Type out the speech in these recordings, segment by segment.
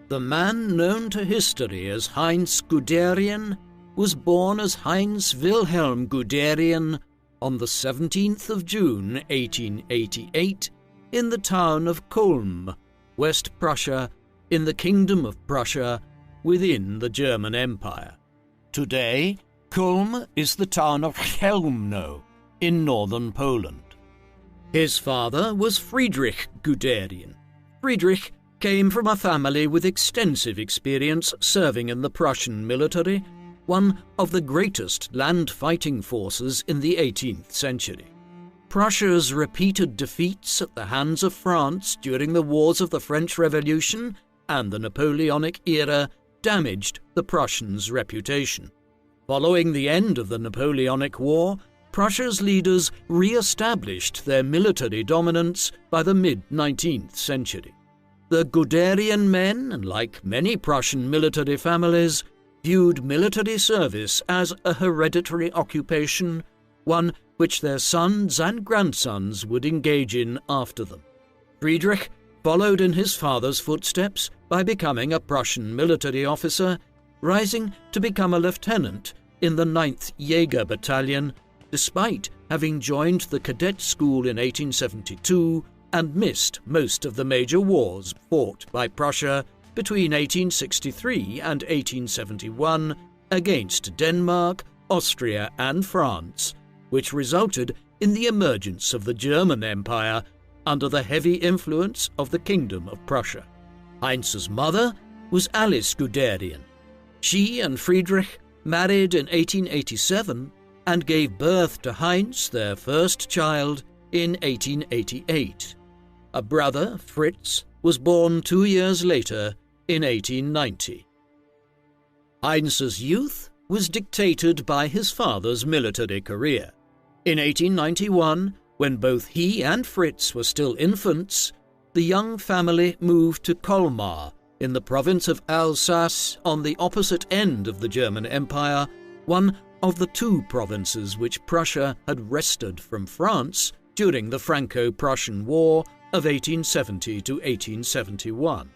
The man known to history as Heinz Guderian was born as Heinz Wilhelm Guderian on the 17th of June 1888 in the town of Kulm, West Prussia, in the Kingdom of Prussia, within the German Empire. Today, Kulm is the town of Chełmno in northern Poland. His father was Friedrich Guderian. Friedrich came from a family with extensive experience serving in the Prussian military, one of the greatest land fighting forces in the 18th century. Prussia's repeated defeats at the hands of France during the wars of the French Revolution and the Napoleonic era damaged the Prussians' reputation. Following the end of the Napoleonic War, Prussia's leaders re-established their military dominance by the mid-19th century. The Guderian men, like many Prussian military families, viewed military service as a hereditary occupation, one which their sons and grandsons would engage in after them. Friedrich followed in his father's footsteps by becoming a Prussian military officer, rising to become a lieutenant in the 9th Jaeger Battalion, despite having joined the cadet school in 1872 and missed most of the major wars fought by Prussia between 1863 and 1871 against Denmark, Austria and France, which resulted in the emergence of the German Empire under the heavy influence of the Kingdom of Prussia. Heinz's mother was Alice Guderian. She and Friedrich married in 1887 and gave birth to Heinz, their first child, in 1888. A brother, Fritz, was born 2 years later in 1890. Heinz's youth was dictated by his father's military career. In 1891, when both he and Fritz were still infants, the young family moved to Colmar in the province of Alsace on the opposite end of the German Empire, one of the two provinces which Prussia had wrested from France during the Franco-Prussian War of 1870 to 1871.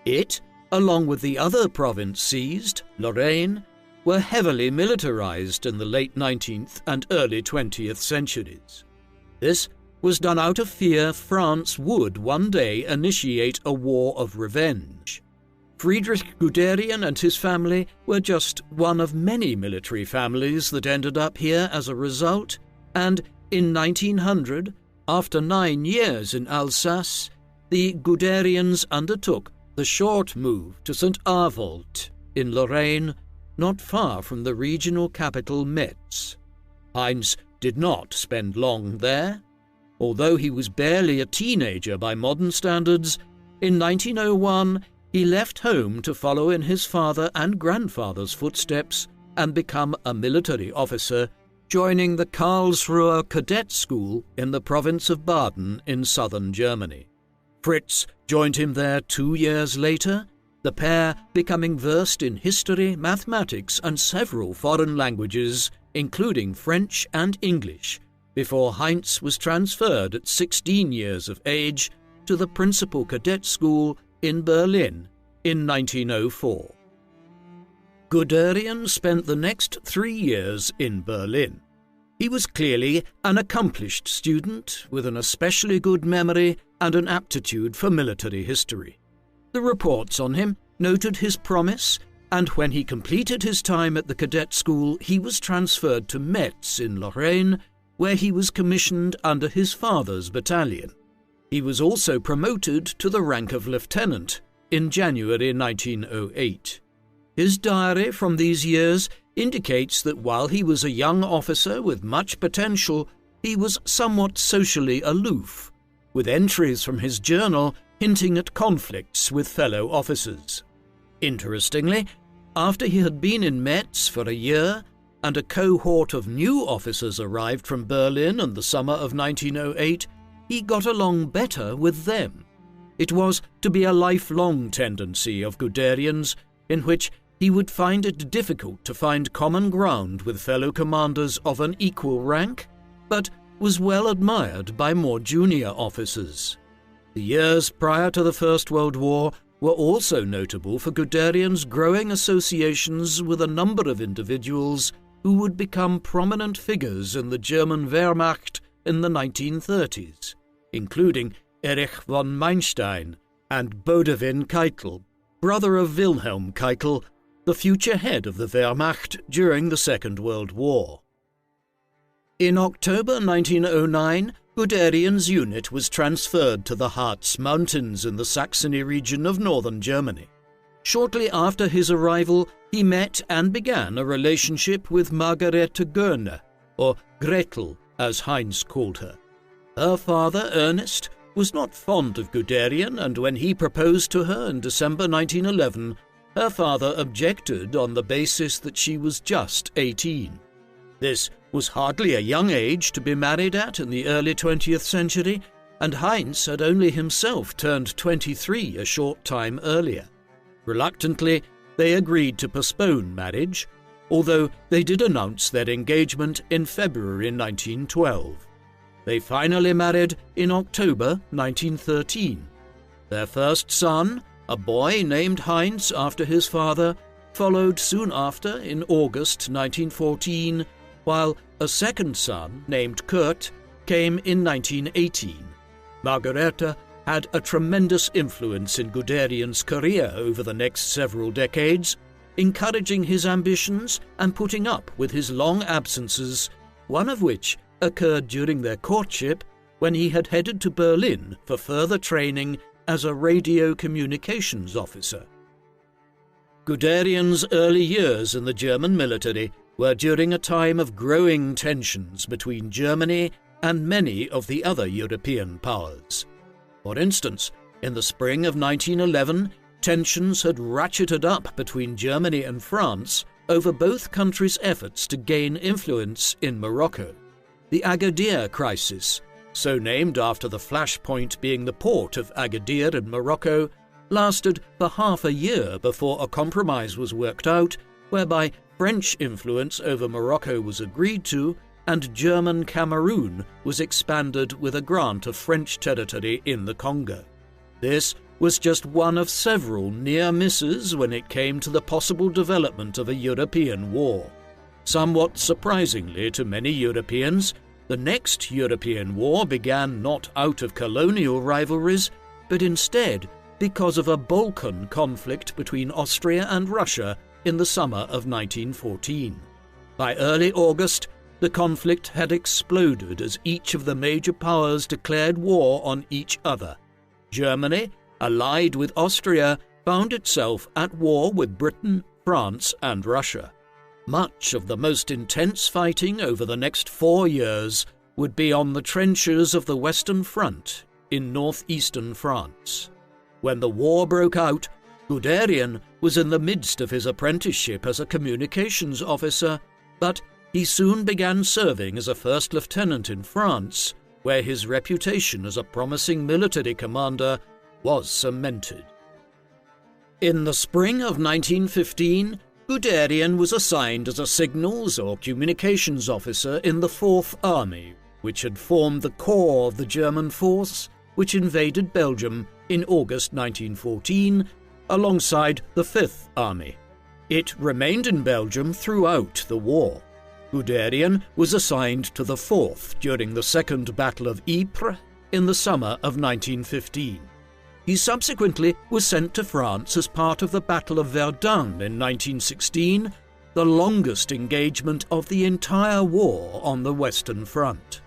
It, along with the other province seized, Lorraine, were heavily militarized in the late 19th and early 20th centuries. This was done out of fear France would one day initiate a war of revenge. Friedrich Guderian and his family were just one of many military families that ended up here as a result, and in 1900, after 9 years in Alsace, the Guderians undertook the short move to St. Avold in Lorraine, not far from the regional capital Metz. Heinz did not spend long there. Although he was barely a teenager by modern standards, in 1901 he left home to follow in his father and grandfather's footsteps and become a military officer, joining the Karlsruher Cadet School in the province of Baden in southern Germany. Fritz joined him there 2 years later, the pair becoming versed in history, mathematics and several foreign languages, including French and English, before Heinz was transferred at 16 years of age to the Principal Cadet School in Berlin in 1904. Guderian spent the next 3 years in Berlin. He was clearly an accomplished student with an especially good memory and an aptitude for military history. The reports on him noted his promise, and when he completed his time at the cadet school, he was transferred to Metz in Lorraine, where he was commissioned under his father's battalion. He was also promoted to the rank of lieutenant in January 1908. His diary from these years indicates that while he was a young officer with much potential, he was somewhat socially aloof, with entries from his journal hinting at conflicts with fellow officers. Interestingly, after he had been in Metz for a year, and a cohort of new officers arrived from Berlin in the summer of 1908, he got along better with them. It was to be a lifelong tendency of Guderian's, in which he would find it difficult to find common ground with fellow commanders of an equal rank, but was well admired by more junior officers. The years prior to the First World War were also notable for Guderian's growing associations with a number of individuals who would become prominent figures in the German Wehrmacht in the 1930s, including Erich von Manstein and Guderian Keitel, brother of Wilhelm Keitel, the future head of the Wehrmacht during the Second World War. In October 1909, Guderian's unit was transferred to the Harz Mountains in the Saxony region of northern Germany. Shortly after his arrival, he met and began a relationship with Margarete Görner, or Gretel, as Heinz called her. Her father, Ernest, was not fond of Guderian, and when he proposed to her in December 1911, her father objected on the basis that she was just 18. This was hardly a young age to be married at in the early 20th century, and Heinz had only himself turned 23 a short time earlier. Reluctantly, they agreed to postpone marriage, although they did announce their engagement in February 1912. They finally married in October 1913. Their first son, a boy named Heinz after his father, followed soon after in August 1914, while a second son, named Kurt, came in 1918. Margarete had a tremendous influence in Guderian's career over the next several decades, encouraging his ambitions and putting up with his long absences, one of which occurred during their courtship when he had headed to Berlin for further training as a radio communications officer. Guderian's early years in the German military were during a time of growing tensions between Germany and many of the other European powers. For instance, in the spring of 1911, tensions had ratcheted up between Germany and France over both countries' efforts to gain influence in Morocco. The Agadir crisis, so named after the flashpoint being the port of Agadir in Morocco, lasted for half a year before a compromise was worked out whereby French influence over Morocco was agreed to and German Cameroon was expanded with a grant of French territory in the Congo. This was just one of several near misses when it came to the possible development of a European war. Somewhat surprisingly to many Europeans, the next European war began not out of colonial rivalries, but instead because of a Balkan conflict between Austria and Russia in the summer of 1914. By early August, the conflict had exploded as each of the major powers declared war on each other. Germany, allied with Austria, found itself at war with Britain, France, and Russia. Much of the most intense fighting over the next 4 years would be on the trenches of the Western Front in northeastern France. When the war broke out, Guderian was in the midst of his apprenticeship as a communications officer, but he soon began serving as a first lieutenant in France, where his reputation as a promising military commander was cemented. In the spring of 1915, Guderian was assigned as a signals or communications officer in the 4th Army, which had formed the core of the German force which invaded Belgium in August 1914, alongside the 5th Army. It remained in Belgium throughout the war. Guderian was assigned to the 4th during the Second Battle of Ypres in the summer of 1915. He subsequently was sent to France as part of the Battle of Verdun in 1916, the longest engagement of the entire war on the Western Front.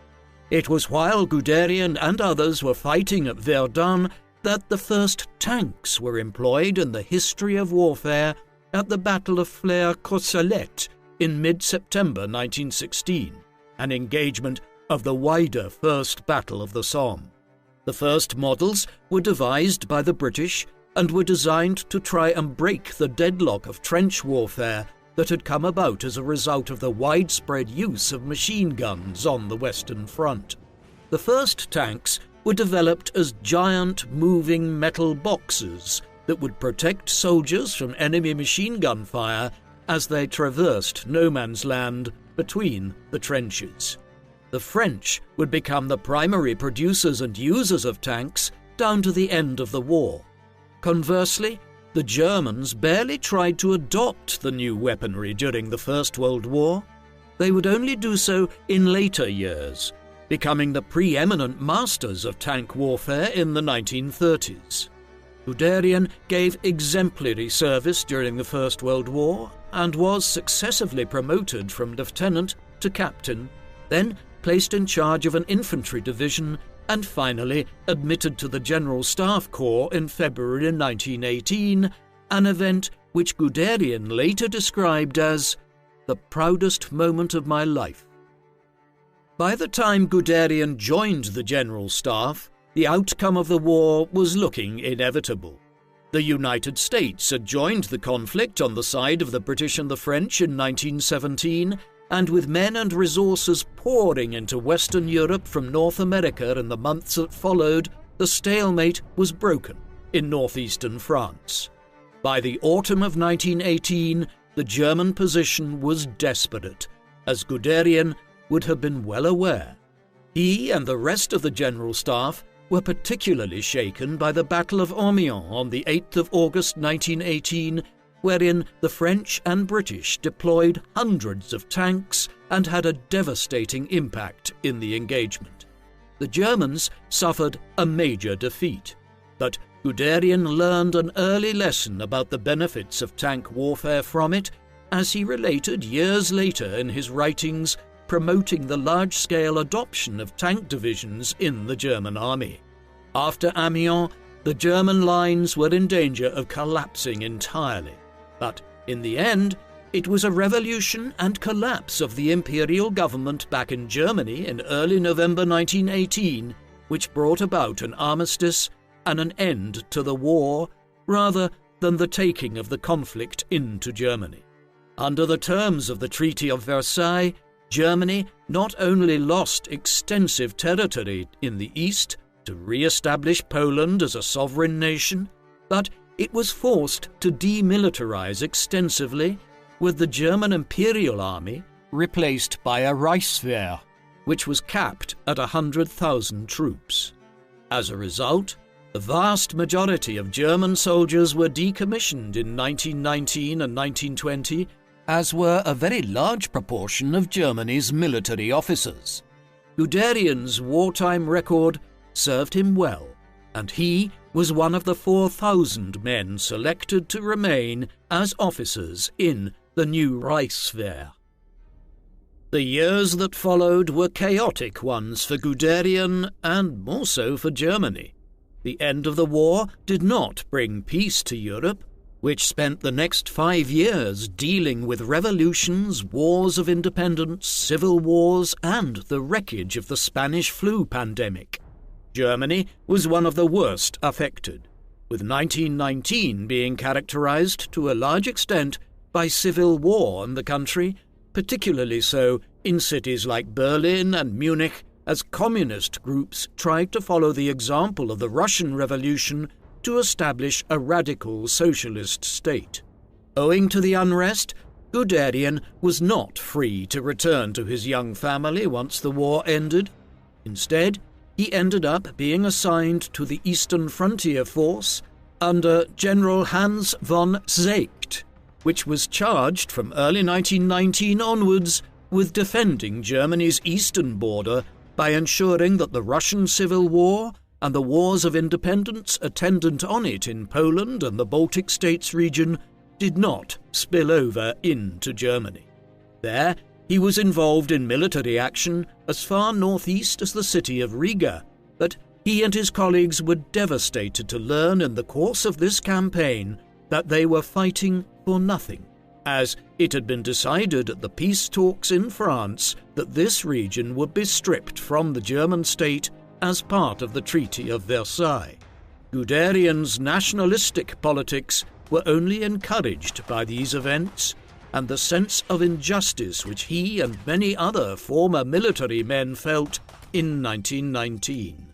It was while Guderian and others were fighting at Verdun that the first tanks were employed in the history of warfare at the Battle of Flers-Courcelette in mid-September 1916, an engagement of the wider First Battle of the Somme. The first models were devised by the British and were designed to try and break the deadlock of trench warfare that had come about as a result of the widespread use of machine guns on the Western Front. The first tanks were developed as giant moving metal boxes that would protect soldiers from enemy machine gun fire as they traversed no man's land between the trenches. The French would become the primary producers and users of tanks down to the end of the war. Conversely, the Germans barely tried to adopt the new weaponry during the First World War. They would only do so in later years, becoming the preeminent masters of tank warfare in the 1930s. Guderian gave exemplary service during the First World War and was successively promoted from lieutenant to captain, then placed in charge of an infantry division, and finally admitted to the General Staff Corps in February 1918, an event which Guderian later described as the proudest moment of my life. By the time Guderian joined the General Staff, the outcome of the war was looking inevitable. The United States had joined the conflict on the side of the British and the French in 1917, and with men and resources pouring into Western Europe from North America in the months that followed, the stalemate was broken in northeastern France. By the autumn of 1918, the German position was desperate, as Guderian would have been well aware. He and the rest of the General Staff were particularly shaken by the Battle of Amiens on the 8th of August 1918, wherein the French and British deployed hundreds of tanks and had a devastating impact in the engagement. The Germans suffered a major defeat, but Guderian learned an early lesson about the benefits of tank warfare from it, as he related years later in his writings promoting the large-scale adoption of tank divisions in the German army. After Amiens, the German lines were in danger of collapsing entirely. But in the end, it was a revolution and collapse of the imperial government back in Germany in early November 1918 which brought about an armistice and an end to the war, rather than the taking of the conflict into Germany. Under the terms of the Treaty of Versailles, Germany not only lost extensive territory in the east to re-establish Poland as a sovereign nation, but it was forced to demilitarize extensively, with the German Imperial Army replaced by a Reichswehr, which was capped at 100,000 troops. As a result, the vast majority of German soldiers were decommissioned in 1919 and 1920, as were a very large proportion of Germany's military officers. Guderian's wartime record served him well, and he was one of the 4,000 men selected to remain as officers in the new Reichswehr. The years that followed were chaotic ones for Guderian and more so for Germany. The end of the war did not bring peace to Europe, which spent the next 5 years dealing with revolutions, wars of independence, civil wars, and the wreckage of the Spanish flu pandemic. Germany was one of the worst affected, with 1919 being characterized to a large extent by civil war in the country, particularly so in cities like Berlin and Munich, as communist groups tried to follow the example of the Russian Revolution to establish a radical socialist state. Owing to the unrest, Guderian was not free to return to his young family once the war ended. Instead, he ended up being assigned to the Eastern Frontier Force under General Heinz von Seeckt, which was charged from early 1919 onwards with defending Germany's eastern border by ensuring that the Russian Civil War and the wars of independence attendant on it in Poland and the Baltic States region did not spill over into Germany. There, he was involved in military action as far northeast as the city of Riga, but he and his colleagues were devastated to learn in the course of this campaign that they were fighting for nothing, as it had been decided at the peace talks in France that this region would be stripped from the German state as part of the Treaty of Versailles. Guderian's nationalistic politics were only encouraged by these events, and the sense of injustice which he and many other former military men felt in 1919.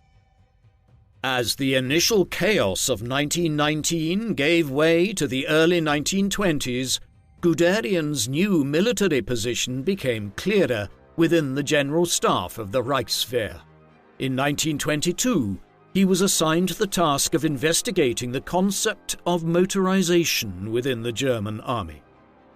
As the initial chaos of 1919 gave way to the early 1920s, Guderian's new military position became clearer within the general staff of the Reichswehr. In 1922, he was assigned the task of investigating the concept of motorization within the German army.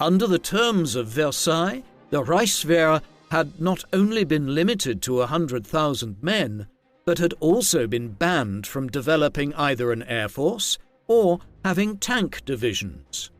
Under the terms of Versailles, the Reichswehr had not only been limited to 100,000 men, but had also been banned from developing either an air force or having tank divisions.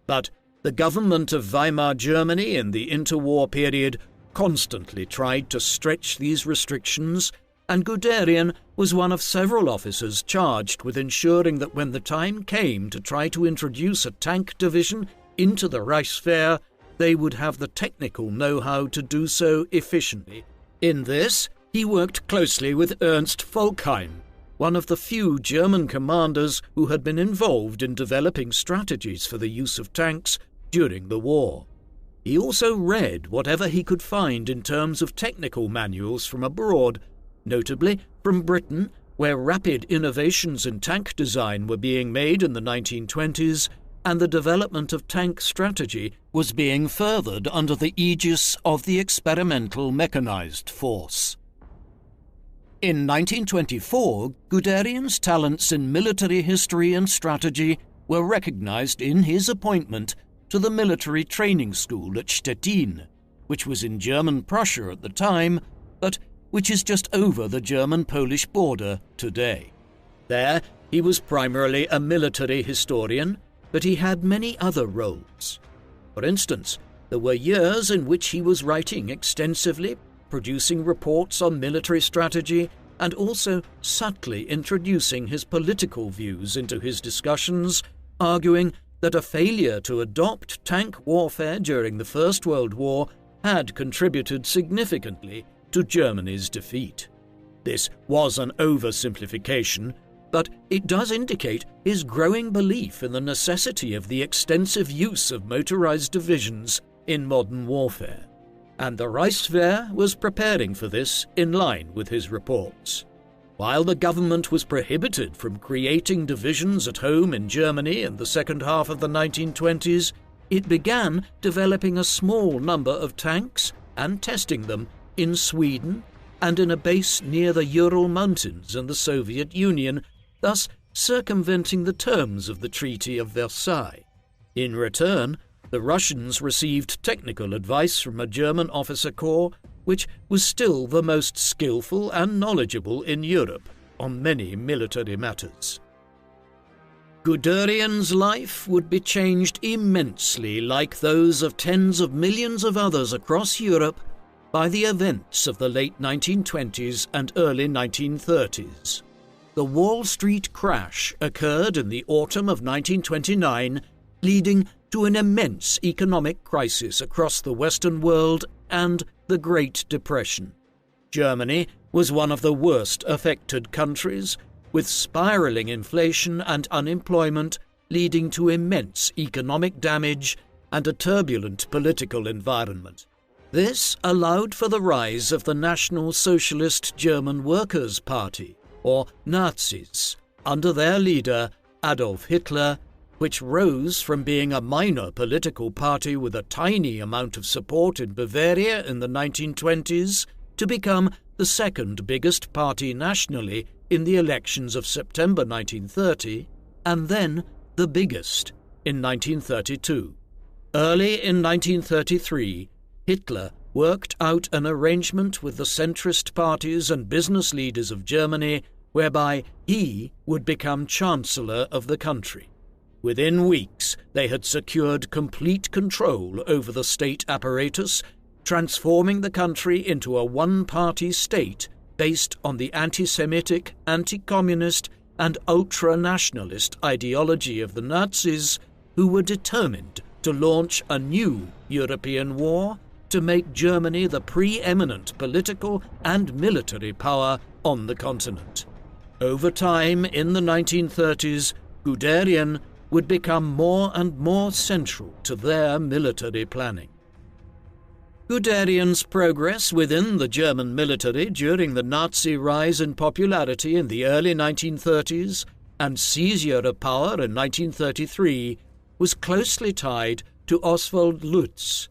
But the government of Weimar Germany in the interwar period constantly tried to stretch these restrictions, and Guderian was one of several officers charged with ensuring that when the time came to try to introduce a tank division into the Reichswehr, they would have the technical know-how to do so efficiently. In this, he worked closely with Ernst Volkheim, one of the few German commanders who had been involved in developing strategies for the use of tanks during the war. He also read whatever he could find in terms of technical manuals from abroad, notably from Britain, where rapid innovations in tank design were being made in the 1920s, and the development of tank strategy was being furthered under the aegis of the experimental mechanized force. In 1924, Guderian's talents in military history and strategy were recognized in his appointment to the military training school at Stettin, which was in German Prussia at the time, but which is just over the German-Polish border today. There, he was primarily a military historian, but he had many other roles. For instance, there were years in which he was writing extensively, producing reports on military strategy, and also subtly introducing his political views into his discussions, arguing that a failure to adopt tank warfare during the First World War had contributed significantly to Germany's defeat. This was an oversimplification, but it does indicate his growing belief in the necessity of the extensive use of motorized divisions in modern warfare, and the Reichswehr was preparing for this in line with his reports. While the government was prohibited from creating divisions at home in Germany in the second half of the 1920s, it began developing a small number of tanks and testing them in Sweden and in a base near the Ural Mountains in the Soviet Union, thus circumventing the terms of the Treaty of Versailles. In return, the Russians received technical advice from a German officer corps which was still the most skillful and knowledgeable in Europe on many military matters. Guderian's life would be changed immensely, like those of tens of millions of others across Europe, by the events of the late 1920s and early 1930s. The Wall Street crash occurred in the autumn of 1929, leading to an immense economic crisis across the Western world and the Great Depression. Germany was one of the worst affected countries, with spiraling inflation and unemployment leading to immense economic damage and a turbulent political environment. This allowed for the rise of the National Socialist German Workers' Party, or Nazis, under their leader Adolf Hitler, which rose from being a minor political party with a tiny amount of support in Bavaria in the 1920s to become the second biggest party nationally in the elections of September 1930, and then the biggest in 1932. Early in 1933, Hitler worked out an arrangement with the centrist parties and business leaders of Germany whereby he would become Chancellor of the country. Within weeks, they had secured complete control over the state apparatus, transforming the country into a one-party state based on the anti-Semitic, anti-communist, and ultra-nationalist ideology of the Nazis, who were determined to launch a new European war to make Germany the preeminent political and military power on the continent. Over time, in the 1930s, Guderian would become more and more central to their military planning. Guderian's progress within the German military during the Nazi rise in popularity in the early 1930s and seizure of power in 1933 was closely tied to Oswald Lutz.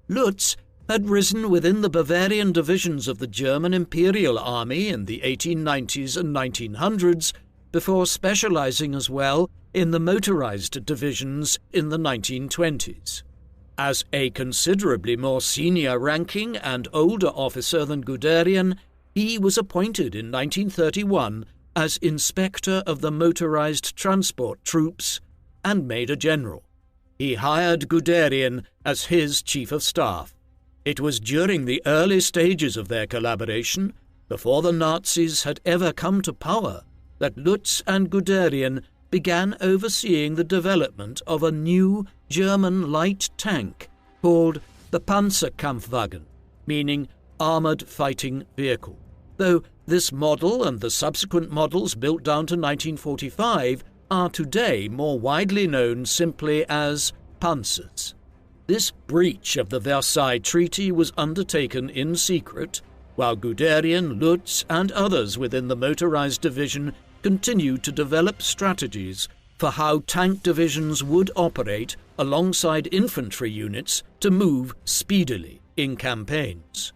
Lutz had risen within the Bavarian divisions of the German Imperial Army in the 1890s and 1900s, before specializing as well in the motorized divisions in the 1920s. As a considerably more senior-ranking and older officer than Guderian, he was appointed in 1931 as Inspector of the Motorized Transport Troops and made a general. He hired Guderian as his chief of staff. It was during the early stages of their collaboration, before the Nazis had ever come to power, that Lutz and Guderian began overseeing the development of a new German light tank called the Panzerkampfwagen, meaning armoured fighting vehicle, though this model and the subsequent models built down to 1945 are today more widely known simply as Panzers. This breach of the Versailles Treaty was undertaken in secret, while Guderian, Lutz, and others within the motorized division continued to develop strategies for how tank divisions would operate alongside infantry units to move speedily in campaigns.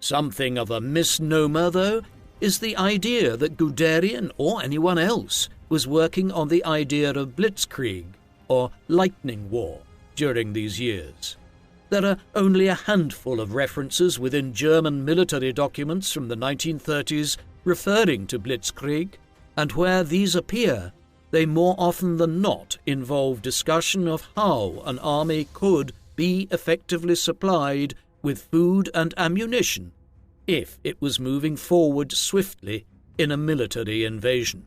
Something of a misnomer, though, is the idea that Guderian or anyone else was working on the idea of Blitzkrieg, or lightning war, during these years. There are only a handful of references within German military documents from the 1930s referring to Blitzkrieg, and where these appear, they more often than not involve discussion of how an army could be effectively supplied with food and ammunition if it was moving forward swiftly in a military invasion.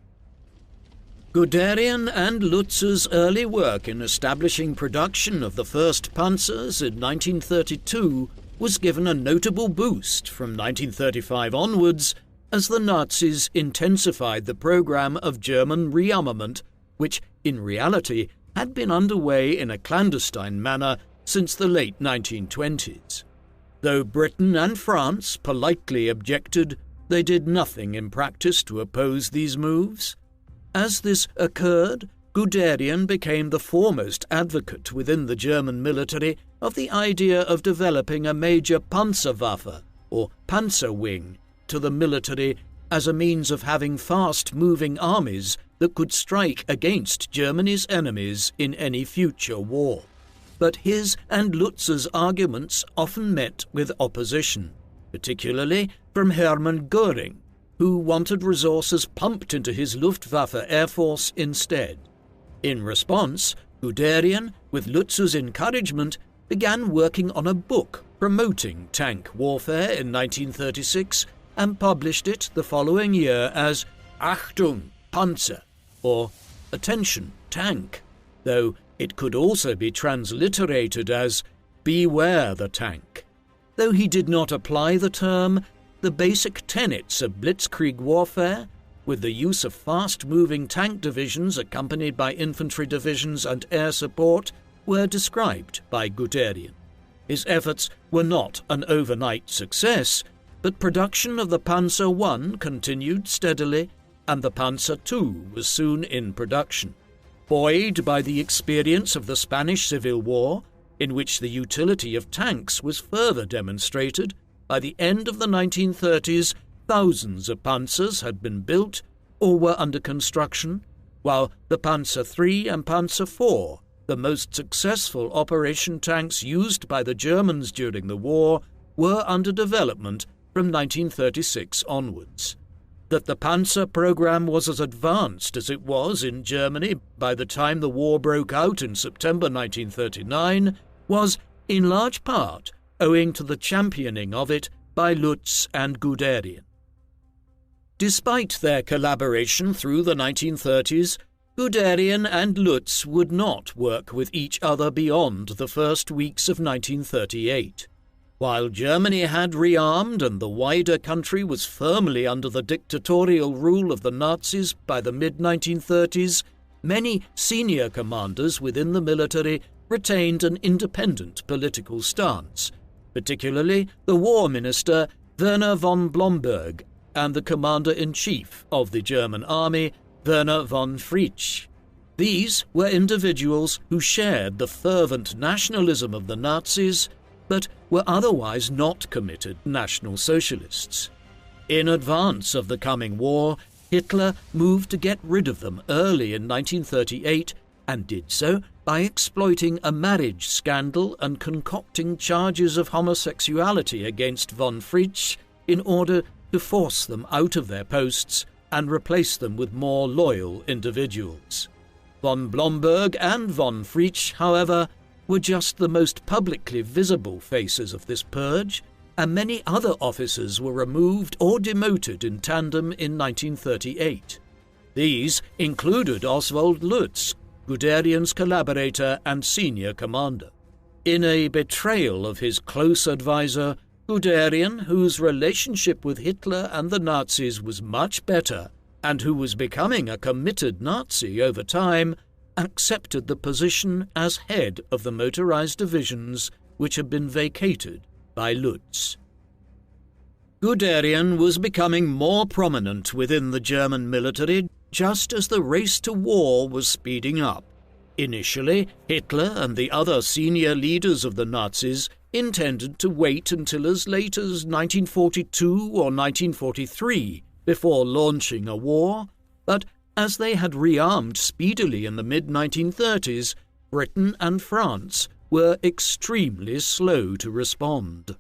Guderian and Lutz's early work in establishing production of the first Panzers in 1932 was given a notable boost from 1935 onwards as the Nazis intensified the program of German rearmament, which in reality had been underway in a clandestine manner since the late 1920s. Though Britain and France politely objected, they did nothing in practice to oppose these moves. As this occurred, Guderian became the foremost advocate within the German military of the idea of developing a major Panzerwaffe, or Panzer wing, to the military as a means of having fast-moving armies that could strike against Germany's enemies in any future war. But his and Lutz's arguments often met with opposition, particularly from Hermann Göring, who wanted resources pumped into his Luftwaffe Air Force instead. In response, Guderian, with Lutz's encouragement, began working on a book promoting tank warfare in 1936 and published it the following year as Achtung, Panzer, or Attention, Tank, though it could also be transliterated as Beware the Tank. Though he did not apply the term, the basic tenets of Blitzkrieg warfare, with the use of fast-moving tank divisions accompanied by infantry divisions and air support, were described by Guderian. His efforts were not an overnight success, but production of the Panzer I continued steadily, and the Panzer II was soon in production. Buoyed by the experience of the Spanish Civil War, in which the utility of tanks was further demonstrated, by the end of the 1930s, thousands of Panzers had been built or were under construction, while the Panzer III and Panzer IV, the most successful operation tanks used by the Germans during the war, were under development from 1936 onwards. That the Panzer program was as advanced as it was in Germany by the time the war broke out in September 1939 was, in large part, owing to the championing of it by Lutz and Guderian. Despite their collaboration through the 1930s, Guderian and Lutz would not work with each other beyond the first weeks of 1938. While Germany had rearmed and the wider country was firmly under the dictatorial rule of the Nazis by the mid-1930s, many senior commanders within the military retained an independent political stance, particularly the War Minister Werner von Blomberg and the Commander-in-Chief of the German Army, Werner von Fritsch. These were individuals who shared the fervent nationalism of the Nazis, but were otherwise not committed National Socialists. In advance of the coming war, Hitler moved to get rid of them early in 1938 and did so by exploiting a marriage scandal and concocting charges of homosexuality against von Fritsch in order to force them out of their posts and replace them with more loyal individuals. Von Blomberg and von Fritsch, however, were just the most publicly visible faces of this purge, and many other officers were removed or demoted in tandem in 1938. These included Oswald Lutz, Guderian's collaborator and senior commander. In a betrayal of his close advisor, Guderian, whose relationship with Hitler and the Nazis was much better, and who was becoming a committed Nazi over time, accepted the position as head of the motorized divisions which had been vacated by Lutz. Guderian was becoming more prominent within the German military just as the race to war was speeding up. Initially, Hitler and the other senior leaders of the Nazis intended to wait until as late as 1942 or 1943 before launching a war, but as they had rearmed speedily in the mid-1930s, Britain and France were extremely slow to respond.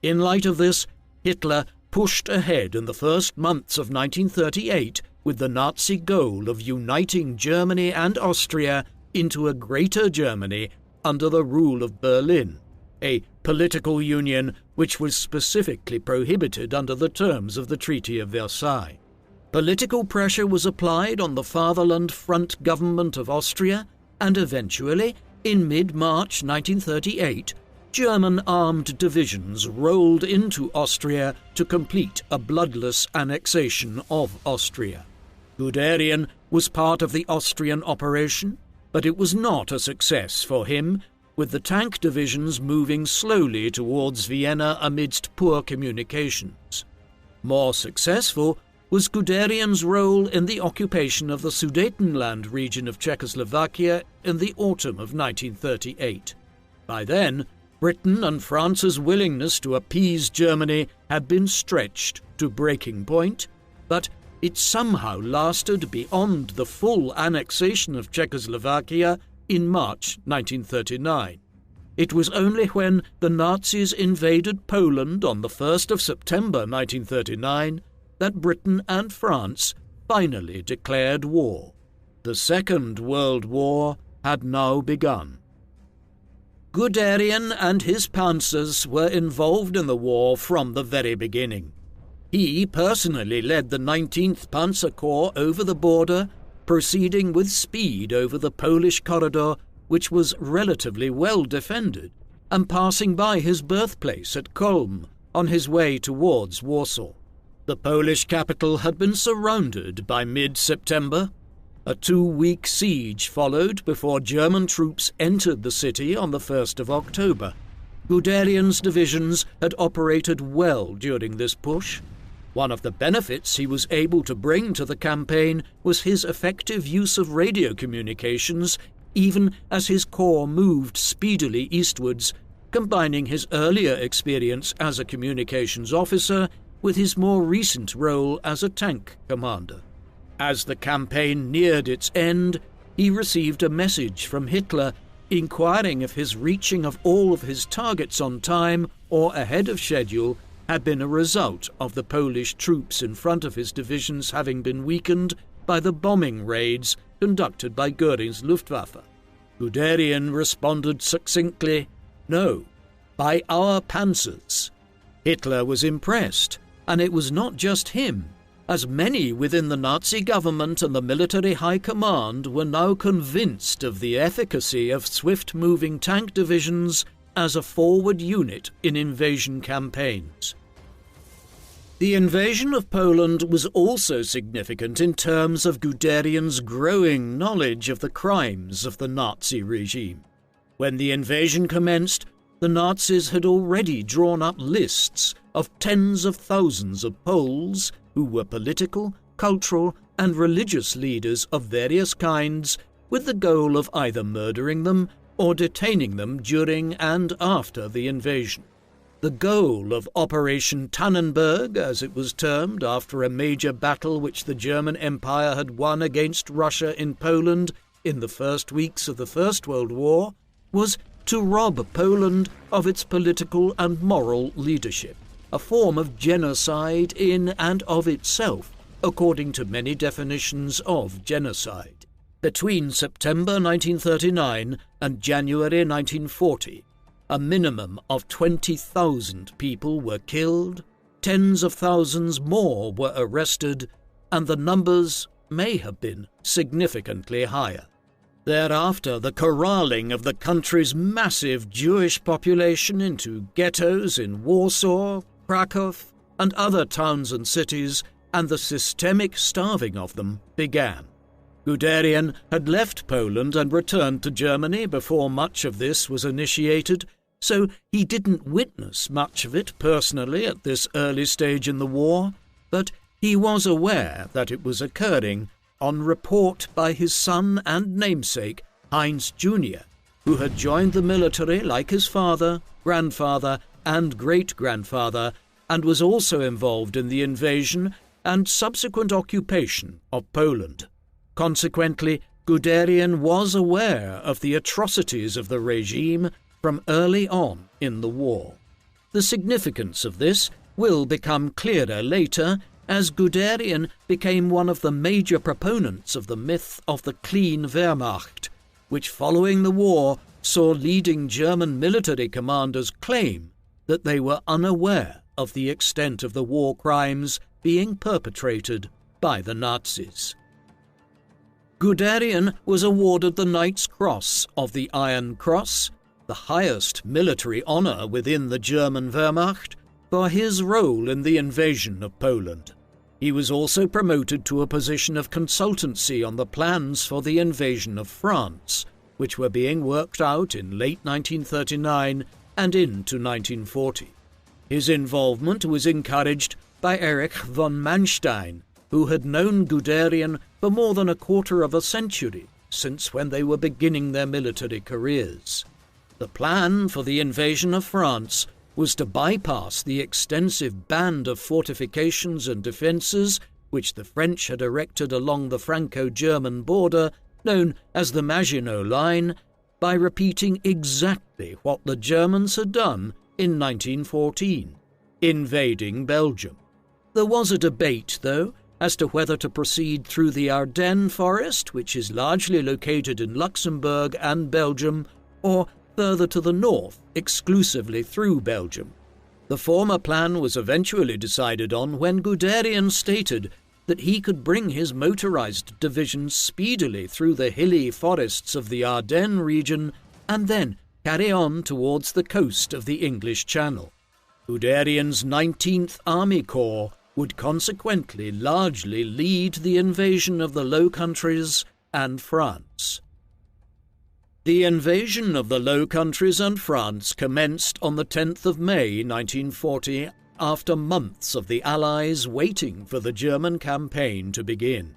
In light of this, Hitler pushed ahead in the first months of 1938 with the Nazi goal of uniting Germany and Austria into a Greater Germany under the rule of Berlin, a political union which was specifically prohibited under the terms of the Treaty of Versailles. Political pressure was applied on the Fatherland Front government of Austria, and eventually, in mid-March 1938, German armed divisions rolled into Austria to complete a bloodless annexation of Austria. Guderian was part of the Austrian operation, but it was not a success for him, with the tank divisions moving slowly towards Vienna amidst poor communications. More successful was Guderian's role in the occupation of the Sudetenland region of Czechoslovakia in the autumn of 1938. By then, Britain and France's willingness to appease Germany had been stretched to breaking point, but it somehow lasted beyond the full annexation of Czechoslovakia in March 1939. It was only when the Nazis invaded Poland on the 1st of September 1939 that Britain and France finally declared war. The Second World War had now begun. Guderian and his Panzers were involved in the war from the very beginning. He personally led the 19th Panzer Corps over the border, proceeding with speed over the Polish corridor, which was relatively well defended, and passing by his birthplace at Kulm on his way towards Warsaw. The Polish capital had been surrounded by mid-September. A 2-week siege followed before German troops entered the city on the 1st of October. Guderian's divisions had operated well during this push. One of the benefits he was able to bring to the campaign was his effective use of radio communications, even as his corps moved speedily eastwards, combining his earlier experience as a communications officer with his more recent role as a tank commander. As the campaign neared its end, he received a message from Hitler inquiring if his reaching of all of his targets on time or ahead of schedule had been a result of the Polish troops in front of his divisions having been weakened by the bombing raids conducted by Göring's Luftwaffe. Guderian responded succinctly, "No, by our panzers." Hitler was impressed, and it was not just him, as many within the Nazi government and the military high command were now convinced of the efficacy of swift-moving tank divisions as a forward unit in invasion campaigns. The invasion of Poland was also significant in terms of Guderian's growing knowledge of the crimes of the Nazi regime. When the invasion commenced, the Nazis had already drawn up lists of tens of thousands of Poles who were political, cultural, and religious leaders of various kinds, with the goal of either murdering them, or detaining them during and after the invasion. The goal of Operation Tannenberg, as it was termed after a major battle which the German Empire had won against Russia in Poland in the first weeks of the First World War, was to rob Poland of its political and moral leadership, a form of genocide in and of itself, according to many definitions of genocide. Between September 1939 and January 1940, a minimum of 20,000 people were killed, tens of thousands more were arrested, and the numbers may have been significantly higher. Thereafter, the corralling of the country's massive Jewish population into ghettos in Warsaw, Krakow, and other towns and cities, and the systemic starving of them began. Guderian had left Poland and returned to Germany before much of this was initiated, so he didn't witness much of it personally at this early stage in the war, but he was aware that it was occurring on report by his son and namesake, Heinz Jr., who had joined the military like his father, grandfather, and great-grandfather, and was also involved in the invasion and subsequent occupation of Poland. Consequently, Guderian was aware of the atrocities of the regime from early on in the war. The significance of this will become clearer later, as Guderian became one of the major proponents of the myth of the clean Wehrmacht, which following the war saw leading German military commanders claim that they were unaware of the extent of the war crimes being perpetrated by the Nazis. Guderian was awarded the Knight's Cross of the Iron Cross, the highest military honor within the German Wehrmacht, for his role in the invasion of Poland. He was also promoted to a position of consultancy on the plans for the invasion of France, which were being worked out in late 1939 and into 1940. His involvement was encouraged by Erich von Manstein, who had known Guderian for more than a quarter of a century, since when they were beginning their military careers. The plan for the invasion of France was to bypass the extensive band of fortifications and defences which the French had erected along the Franco-German border, known as the Maginot Line, by repeating exactly what the Germans had done in 1914, invading Belgium. There was a debate, though, as to whether to proceed through the Ardennes forest, which is largely located in Luxembourg and Belgium, or further to the north, exclusively through Belgium. The former plan was eventually decided on when Guderian stated that he could bring his motorized divisions speedily through the hilly forests of the Ardennes region and then carry on towards the coast of the English Channel. Guderian's 19th Army Corps would consequently largely lead the invasion of the Low Countries and France. The invasion of the Low Countries and France commenced on the 10th of May 1940, after months of the Allies waiting for the German campaign to begin.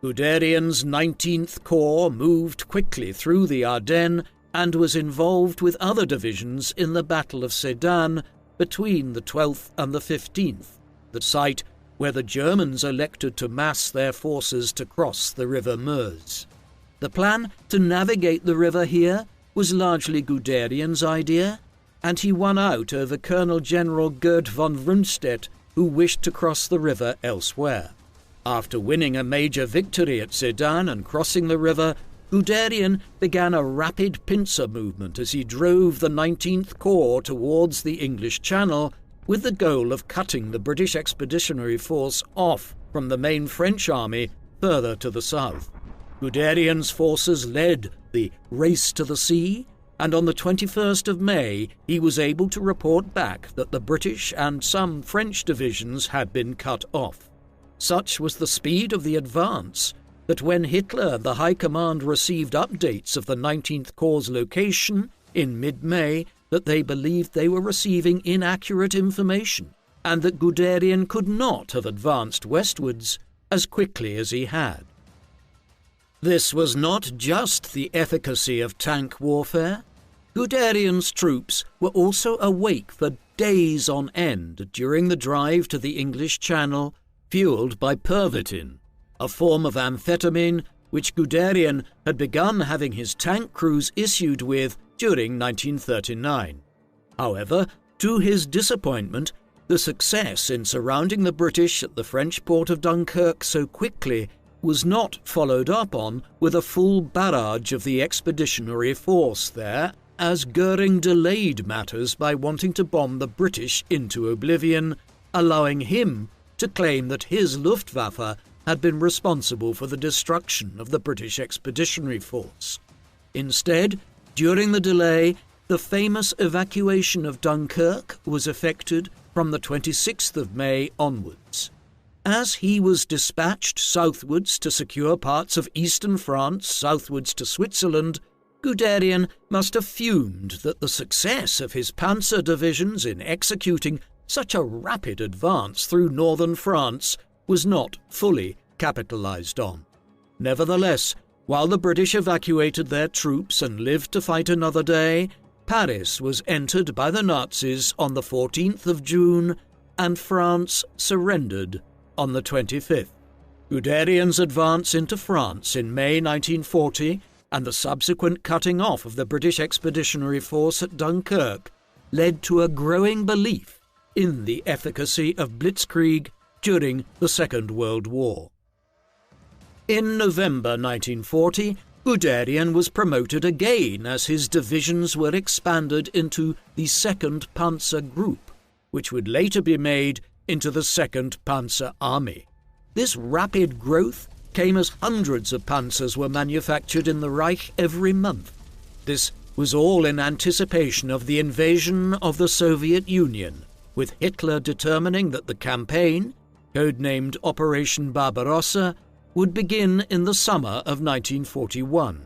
Guderian's 19th Corps moved quickly through the Ardennes and was involved with other divisions in the Battle of Sedan between the 12th and the 15th, the site where the Germans elected to mass their forces to cross the River Meuse. The plan to navigate the river here was largely Guderian's idea, and he won out over Colonel General Gerd von Rundstedt, who wished to cross the river elsewhere. After winning a major victory at Sedan and crossing the river, Guderian began a rapid pincer movement as he drove the 19th Corps towards the English Channel, with the goal of cutting the British Expeditionary Force off from the main French army further to the south. Guderian's forces led the race to the sea, and on the 21st of May he was able to report back that the British and some French divisions had been cut off. Such was the speed of the advance that when Hitler and the High Command received updates of the 19th Corps' location in mid-May, that they believed they were receiving inaccurate information, and that Guderian could not have advanced westwards as quickly as he had. This was not just the efficacy of tank warfare. Guderian's troops were also awake for days on end during the drive to the English Channel, fueled by pervitin, a form of amphetamine which Guderian had begun having his tank crews issued with during 1939. However, to his disappointment, the success in surrounding the British at the French port of Dunkirk so quickly was not followed up on with a full barrage of the expeditionary force there, as Goering delayed matters by wanting to bomb the British into oblivion, allowing him to claim that his Luftwaffe had been responsible for the destruction of the British expeditionary force. Instead, during the delay, the famous evacuation of Dunkirk was effected from the 26th of May onwards. As he was dispatched southwards to secure parts of eastern France southwards to Switzerland, Guderian must have fumed that the success of his Panzer divisions in executing such a rapid advance through northern France was not fully capitalized on. Nevertheless, while the British evacuated their troops and lived to fight another day, Paris was entered by the Nazis on the 14th of June, and France surrendered on the 25th. Guderian's advance into France in May 1940 and the subsequent cutting off of the British Expeditionary Force at Dunkirk led to a growing belief in the efficacy of Blitzkrieg during the Second World War. In November 1940, Guderian was promoted again as his divisions were expanded into the 2nd Panzer Group, which would later be made into the 2nd Panzer Army. This rapid growth came as hundreds of panzers were manufactured in the Reich every month. This was all in anticipation of the invasion of the Soviet Union, with Hitler determining that the campaign, codenamed Operation Barbarossa, would begin in the summer of 1941.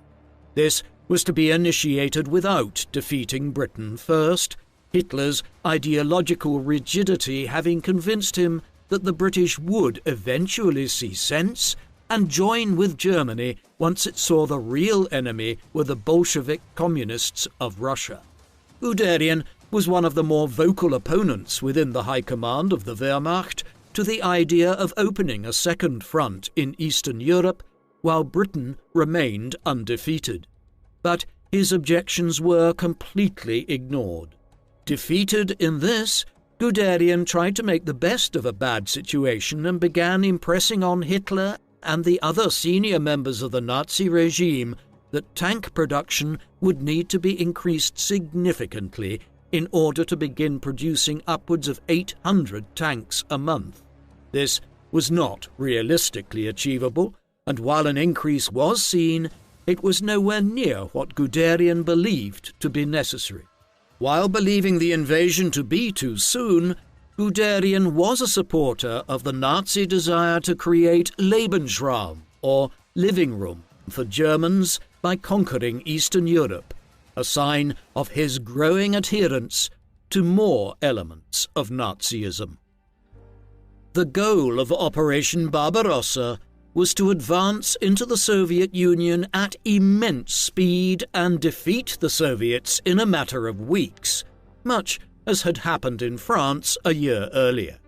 This was to be initiated without defeating Britain first, Hitler's ideological rigidity having convinced him that the British would eventually see sense and join with Germany once it saw the real enemy were the Bolshevik communists of Russia. Guderian was one of the more vocal opponents within the high command of the Wehrmacht to the idea of opening a second front in Eastern Europe while Britain remained undefeated. But his objections were completely ignored. Defeated in this, Guderian tried to make the best of a bad situation and began impressing on Hitler and the other senior members of the Nazi regime that tank production would need to be increased significantly in order to begin producing upwards of 800 tanks a month. This was not realistically achievable, and while an increase was seen, it was nowhere near what Guderian believed to be necessary. While believing the invasion to be too soon, Guderian was a supporter of the Nazi desire to create Lebensraum, or living room, for Germans by conquering Eastern Europe, a sign of his growing adherence to more elements of Nazism. The goal of Operation Barbarossa was to advance into the Soviet Union at immense speed and defeat the Soviets in a matter of weeks, much as had happened in France a year earlier.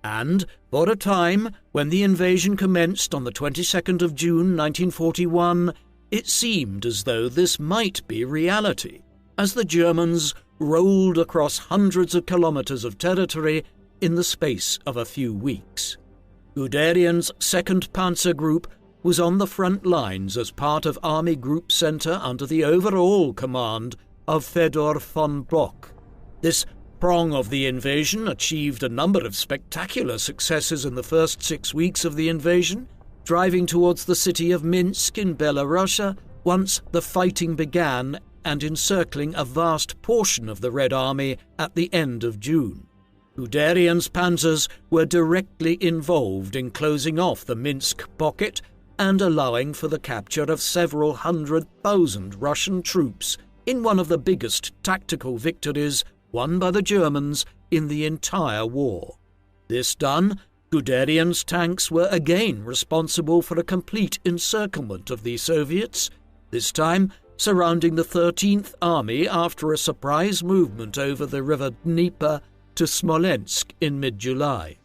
And, for a time, when the invasion commenced on the 22nd of June 1941, it seemed as though this might be reality, as the Germans rolled across hundreds of kilometers of territory in the space of a few weeks. Guderian's 2nd Panzer Group was on the front lines as part of Army Group Center under the overall command of Fedor von Bock. This prong of the invasion achieved a number of spectacular successes in the first 6 weeks of the invasion, driving towards the city of Minsk in Belarus once the fighting began and encircling a vast portion of the Red Army at the end of June. Guderian's panzers were directly involved in closing off the Minsk pocket and allowing for the capture of several 100,000 Russian troops in one of the biggest tactical victories won by the Germans in the entire war. This done, Guderian's tanks were again responsible for a complete encirclement of the Soviets, this time surrounding the 13th Army after a surprise movement over the river Dnieper to Smolensk in mid-July.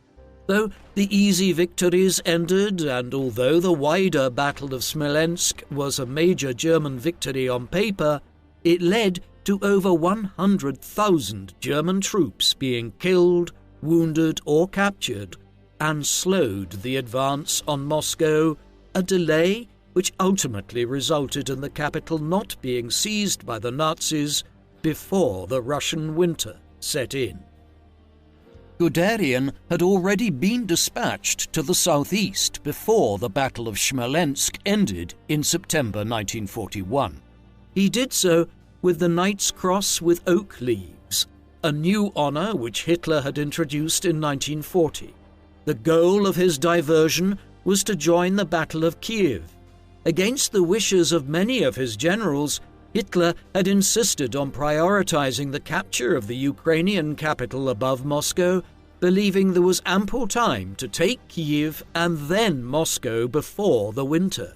Though the easy victories ended, and although the wider Battle of Smolensk was a major German victory on paper, it led to over 100,000 German troops being killed, wounded or captured, and slowed the advance on Moscow, a delay which ultimately resulted in the capital not being seized by the Nazis before the Russian winter set in. Guderian had already been dispatched to the southeast before the Battle of Smolensk ended in September 1941. He did so with the Knight's Cross with oak leaves, a new honour which Hitler had introduced in 1940. The goal of his diversion was to join the Battle of Kiev. Against the wishes of many of his generals, Hitler had insisted on prioritizing the capture of the Ukrainian capital above Moscow, believing there was ample time to take Kiev and then Moscow before the winter.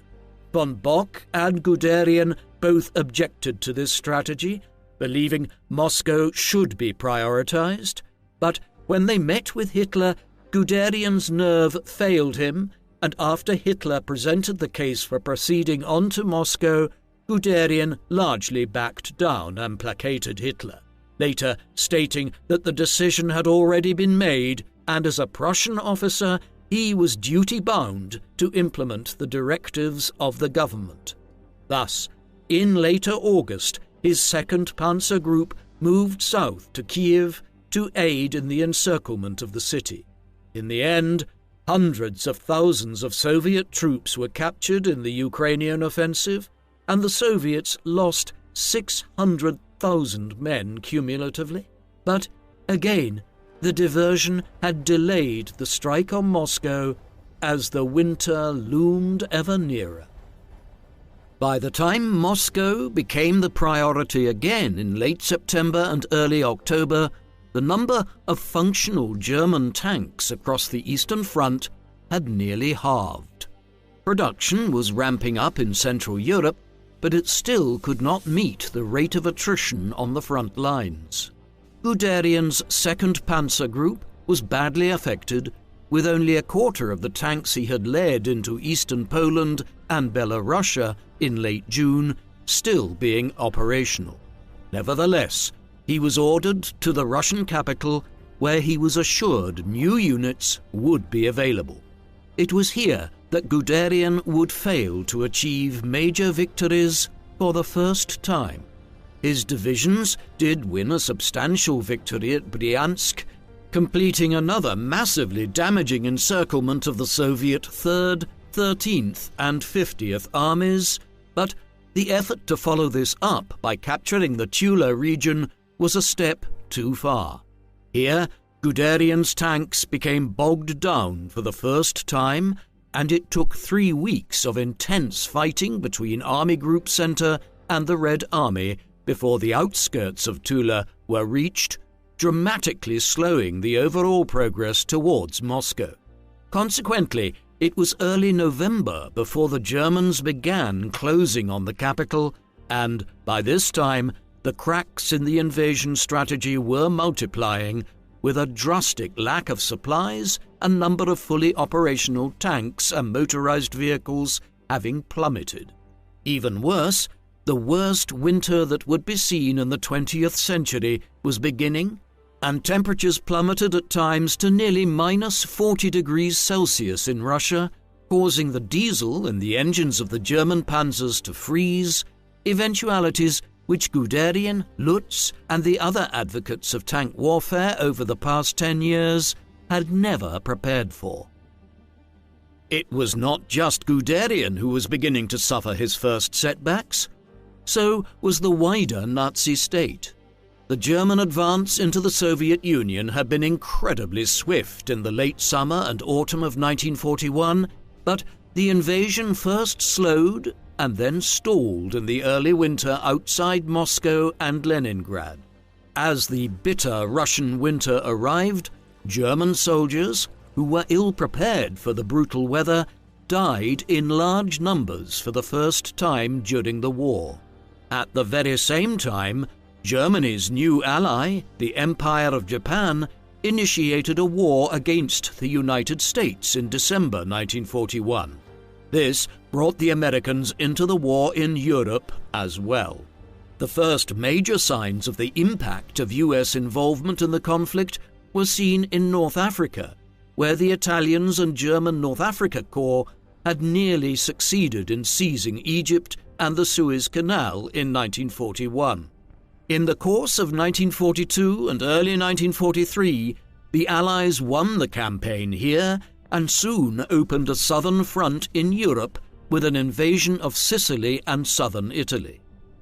Von Bock and Guderian both objected to this strategy, believing Moscow should be prioritized, but when they met with Hitler, Guderian's nerve failed him, and after Hitler presented the case for proceeding on to Moscow, Guderian largely backed down and placated Hitler, later stating that the decision had already been made, and as a Prussian officer, he was duty-bound to implement the directives of the government. Thus, in later August, his 2nd Panzer Group moved south to Kiev to aid in the encirclement of the city. In the end, hundreds of thousands of Soviet troops were captured in the Ukrainian offensive, and the Soviets lost 600,000 men cumulatively. But again, the diversion had delayed the strike on Moscow as the winter loomed ever nearer. By the time Moscow became the priority again in late September and early October, the number of functional German tanks across the Eastern Front had nearly halved. Production was ramping up in Central Europe, but it still could not meet the rate of attrition on the front lines. Guderian's 2nd Panzer Group was badly affected, with only a quarter of the tanks he had led into eastern Poland and Belorussia in late June still being operational. Nevertheless, he was ordered to the Russian capital, where he was assured new units would be available. It was here that Guderian would fail to achieve major victories for the first time. His divisions did win a substantial victory at Bryansk, completing another massively damaging encirclement of the Soviet 3rd, 13th and 50th Armies, but the effort to follow this up by capturing the Tula region was a step too far. Here, Guderian's tanks became bogged down for the first time, and it took 3 weeks of intense fighting between Army Group Center and the Red Army before the outskirts of Tula were reached, dramatically slowing the overall progress towards Moscow. Consequently, it was early November before the Germans began closing on the capital, and by this time, the cracks in the invasion strategy were multiplying, with a drastic lack of supplies and number of fully operational tanks and motorized vehicles having plummeted. Even worse, the worst winter that would be seen in the 20th century was beginning, and temperatures plummeted at times to nearly minus 40 degrees Celsius in Russia, causing the diesel in the engines of the German panzers to freeze, eventualities which Guderian, Lutz, and the other advocates of tank warfare over the past 10 years had never prepared for. It was not just Guderian who was beginning to suffer his first setbacks. So was the wider Nazi state. The German advance into the Soviet Union had been incredibly swift in the late summer and autumn of 1941, but the invasion first slowed and then stalled in the early winter outside Moscow and Leningrad. As the bitter Russian winter arrived, German soldiers, who were ill-prepared for the brutal weather, died in large numbers for the first time during the war. At the very same time, Germany's new ally, the Empire of Japan, initiated a war against the United States in December 1941. This brought the Americans into the war in Europe as well. The first major signs of the impact of US involvement in the conflict were seen in North Africa, where the Italians and German North Africa Corps had nearly succeeded in seizing Egypt and the Suez Canal in 1941. In the course of 1942 and early 1943, the Allies won the campaign here and soon opened a southern front in Europe with an invasion of Sicily and southern Italy.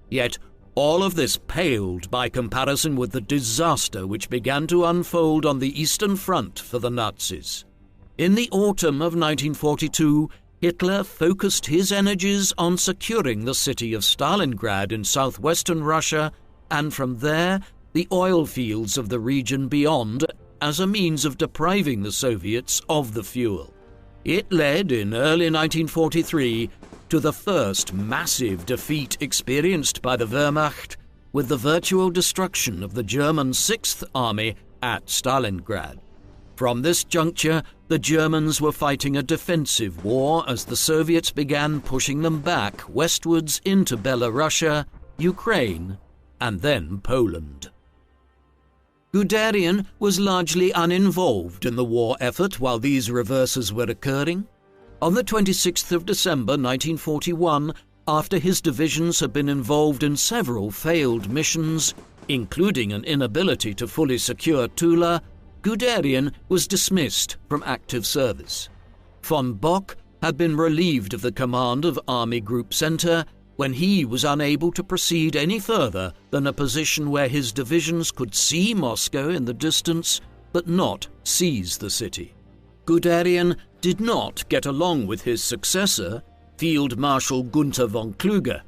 Yet all of this paled by comparison with the disaster which began to unfold on the Eastern Front for the Nazis. In the autumn of 1942, Hitler focused his energies on securing the city of Stalingrad in southwestern Russia, and from there the oil fields of the region beyond, as a means of depriving the Soviets of the fuel. It led in early 1943 to the first massive defeat experienced by the Wehrmacht, with the virtual destruction of the German Sixth Army at Stalingrad. From this juncture, the Germans were fighting a defensive war as the Soviets began pushing them back westwards into Belorussia, Ukraine, and then Poland. Guderian was largely uninvolved in the war effort while these reverses were occurring. On the 26th of December 1941, after his divisions had been involved in several failed missions, including an inability to fully secure Tula, Guderian was dismissed from active service. Von Bock had been relieved of the command of Army Group Center when he was unable to proceed any further than a position where his divisions could see Moscow in the distance but not seize the city. Guderian did not get along with his successor, Field Marshal Gunther von Kluge.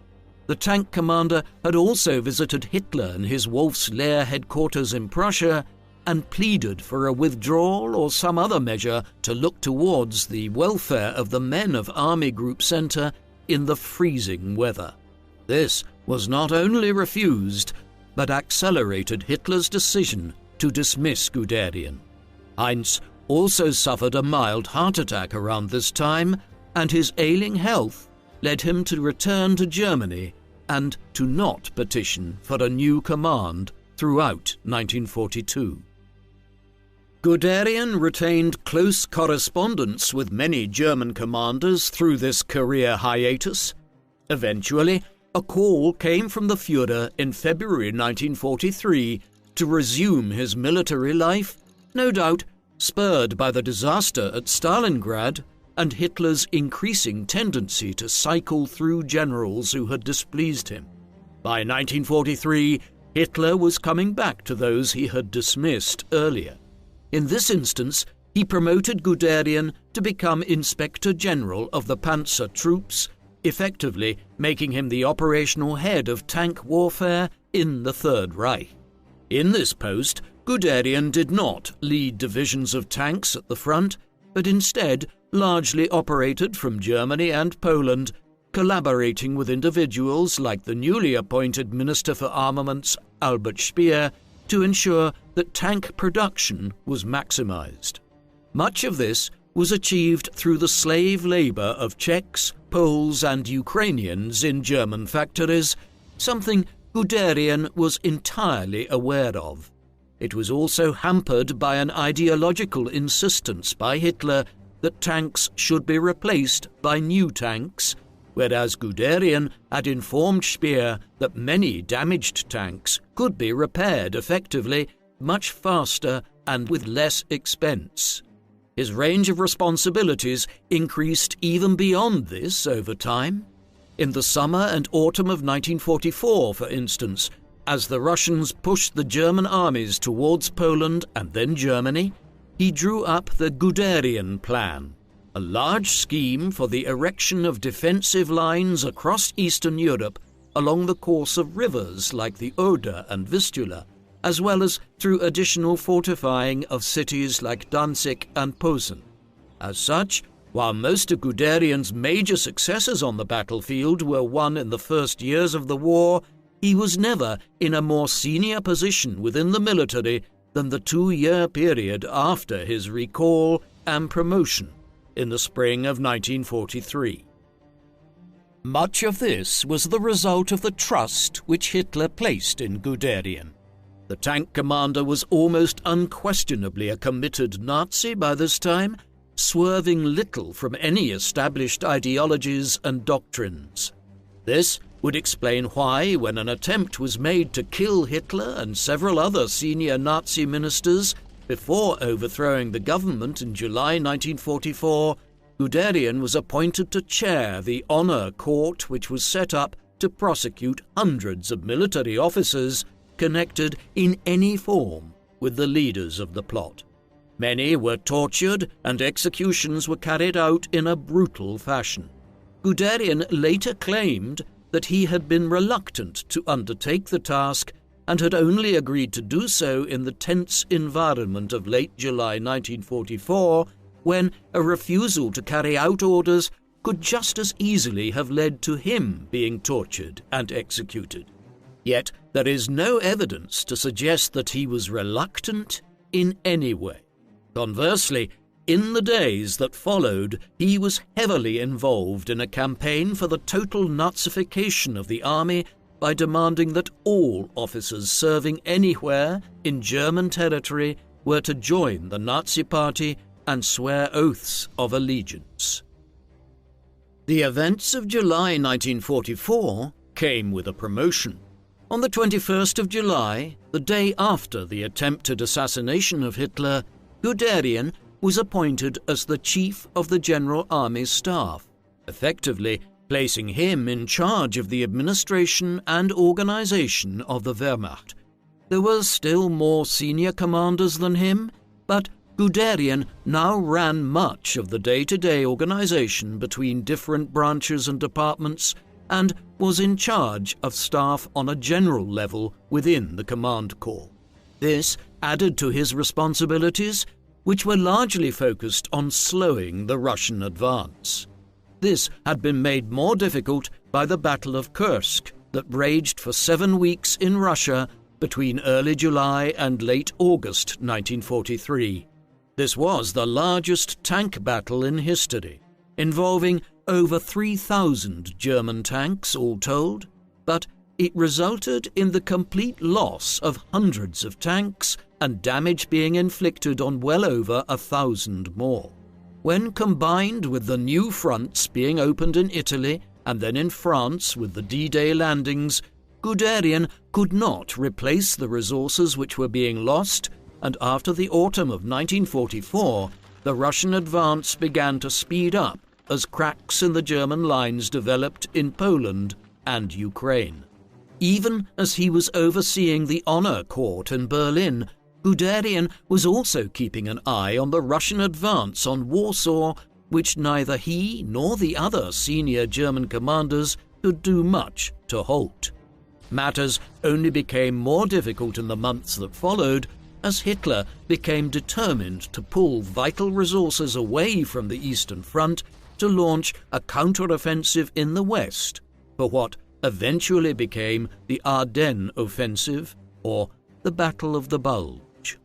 The tank commander had also visited Hitler in his Wolf's Lair headquarters in Prussia and pleaded for a withdrawal or some other measure to look towards the welfare of the men of Army Group Center in the freezing weather. This was not only refused, but accelerated Hitler's decision to dismiss Guderian. Heinz also suffered a mild heart attack around this time, and his ailing health led him to return to Germany and to not petition for a new command throughout 1942. Guderian retained close correspondence with many German commanders through this career hiatus. Eventually, a call came from the Führer in February 1943 to resume his military life, no doubt spurred by the disaster at Stalingrad and Hitler's increasing tendency to cycle through generals who had displeased him. By 1943, Hitler was coming back to those he had dismissed earlier. In this instance, he promoted Guderian to become Inspector General of the Panzer troops, effectively making him the operational head of tank warfare in the Third Reich. In this post, Guderian did not lead divisions of tanks at the front, but instead largely operated from Germany and Poland, collaborating with individuals like the newly appointed Minister for Armaments, Albert Speer, to ensure that tank production was maximized. Much of this was achieved through the slave labor of Czechs, Poles, and Ukrainians in German factories, something Guderian was entirely aware of. It was also hampered by an ideological insistence by Hitler that tanks should be replaced by new tanks, whereas Guderian had informed Speer that many damaged tanks could be repaired effectively, much faster and with less expense. His range of responsibilities increased even beyond this over time. In the summer and autumn of 1944, for instance, as the Russians pushed the German armies towards Poland and then Germany, he drew up the Guderian Plan, a large scheme for the erection of defensive lines across Eastern Europe along the course of rivers like the Oder and Vistula, as well as through additional fortifying of cities like Danzig and Posen. As such, While most of Guderian's major successes on the battlefield were won in the first years of the war, he was never in a more senior position within the military than the 2-year period after his recall and promotion in the spring of 1943. Much of this was the result of the trust which Hitler placed in Guderian. The tank commander was almost unquestionably a committed Nazi by this time, swerving little from any established ideologies and doctrines. This would explain why, when an attempt was made to kill Hitler and several other senior Nazi ministers before overthrowing the government in July 1944, Guderian was appointed to chair the honor court which was set up to prosecute hundreds of military officers connected in any form with the leaders of the plot. Many were tortured and executions were carried out in a brutal fashion. Guderian later claimed that he had been reluctant to undertake the task and had only agreed to do so in the tense environment of late July 1944, when a refusal to carry out orders could just as easily have led to him being tortured and executed. Yet there is no evidence to suggest that he was reluctant in any way. Conversely, in the days that followed, he was heavily involved in a campaign for the total Nazification of the army by demanding that all officers serving anywhere in German territory were to join the Nazi Party and swear oaths of allegiance. The events of July 1944 came with a promotion. On the 21st of July, the day after the attempted assassination of Hitler, Guderian was appointed as the Chief of the General Army Staff, effectively placing him in charge of the administration and organization of the Wehrmacht. There were still more senior commanders than him, but Guderian now ran much of the day-to-day organization between different branches and departments and was in charge of staff on a general level within the command corps. This added to his responsibilities, which were largely focused on slowing the Russian advance. This had been made more difficult by the Battle of Kursk that raged for 7 weeks in Russia between early July and late August 1943. This was the largest tank battle in history, involving over 3,000 German tanks all told, but it resulted in the complete loss of hundreds of tanks and damage being inflicted on well over 1,000 more. When combined with the new fronts being opened in Italy and then in France with the D-Day landings, Guderian could not replace the resources which were being lost, and after the autumn of 1944, the Russian advance began to speed up as cracks in the German lines developed in Poland and Ukraine. Even as he was overseeing the honor court in Berlin, Guderian was also keeping an eye on the Russian advance on Warsaw, which neither he nor the other senior German commanders could do much to halt. Matters only became more difficult in the months that followed, as Hitler became determined to pull vital resources away from the Eastern Front to launch a counteroffensive in the West for what eventually became the Ardennes Offensive, or the Battle of the Bulge.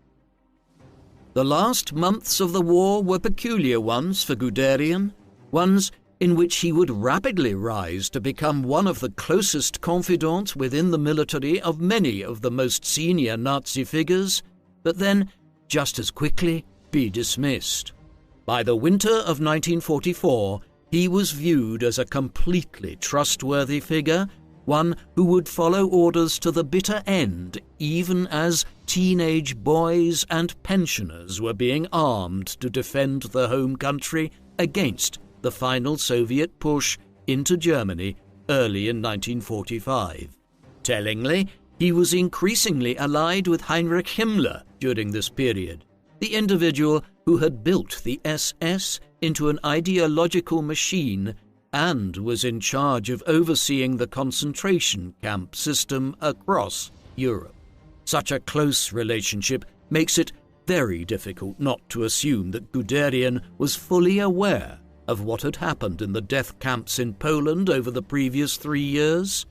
The last months of the war were peculiar ones for Guderian, ones in which he would rapidly rise to become one of the closest confidants within the military of many of the most senior Nazi figures, but then just as quickly be dismissed. By the winter of 1944, he was viewed as a completely trustworthy figure, one who would follow orders to the bitter end, even as teenage boys and pensioners were being armed to defend their home country against the final Soviet push into Germany early in 1945. Tellingly, he was increasingly allied with Heinrich Himmler during this period, the individual who had built the SS into an ideological machine and was in charge of overseeing the concentration camp system across Europe. Such a close relationship makes it very difficult not to assume that Guderian was fully aware of what had happened in the death camps in Poland over the previous 3 years.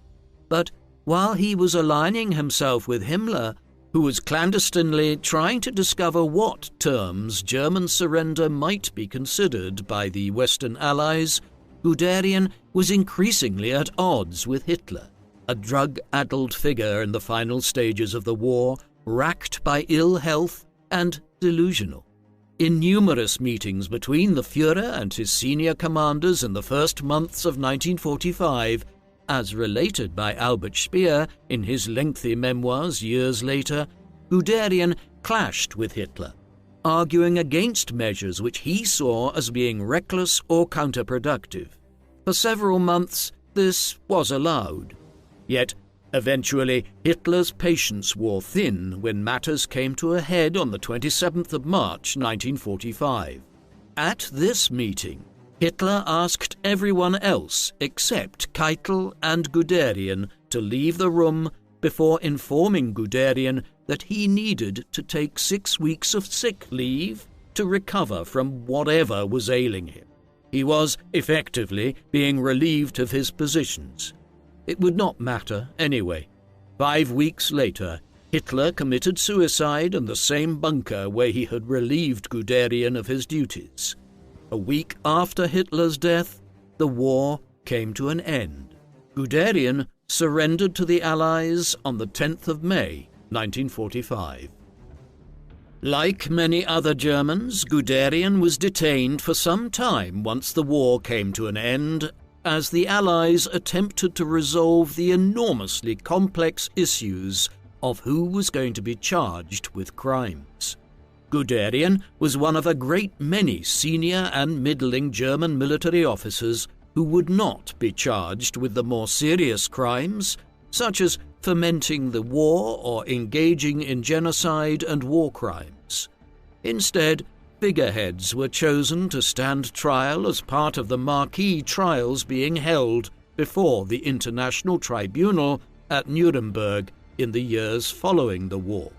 But while he was aligning himself with Himmler, who was clandestinely trying to discover what terms German surrender might be considered by the Western Allies, Guderian was increasingly at odds with Hitler, a drug-addled figure in the final stages of the war, racked by ill health and delusional. In numerous meetings between the Führer and his senior commanders in the first months of 1945, as related by Albert Speer in his lengthy memoirs years later, Guderian clashed with Hitler, arguing against measures which he saw as being reckless or counterproductive. For several months, this was allowed. Yet, eventually, Hitler's patience wore thin when matters came to a head on the 27th of March 1945. At this meeting, Hitler asked everyone else except Keitel and Guderian to leave the room before informing Guderian that he needed to take 6 weeks of sick leave to recover from whatever was ailing him. He was effectively being relieved of his positions. It would not matter anyway. 5 weeks later, Hitler committed suicide in the same bunker where he had relieved Guderian of his duties. A week after Hitler's death, the war came to an end. Guderian surrendered to the Allies on the 10th of May, 1945. Like many other Germans, Guderian was detained for some time once the war came to an end, as the Allies attempted to resolve the enormously complex issues of who was going to be charged with crimes. Guderian was one of a great many senior and middling German military officers who would not be charged with the more serious crimes, such as fomenting the war or engaging in genocide and war crimes. Instead, figureheads were chosen to stand trial as part of the marquee trials being held before the International Tribunal at Nuremberg in the years following the war.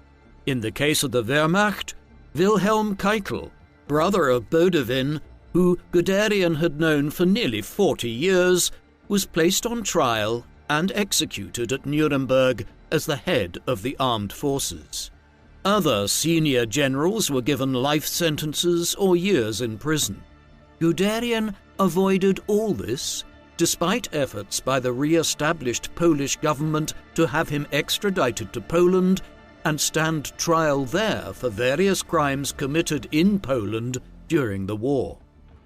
In the case of the Wehrmacht, Wilhelm Keitel, brother of Guderian, who Guderian had known for nearly 40 years, was placed on trial and executed at Nuremberg as the head of the armed forces. Other senior generals were given life sentences or years in prison. Guderian avoided all this, despite efforts by the re-established Polish government to have him extradited to Poland and stand trial there for various crimes committed in Poland during the war.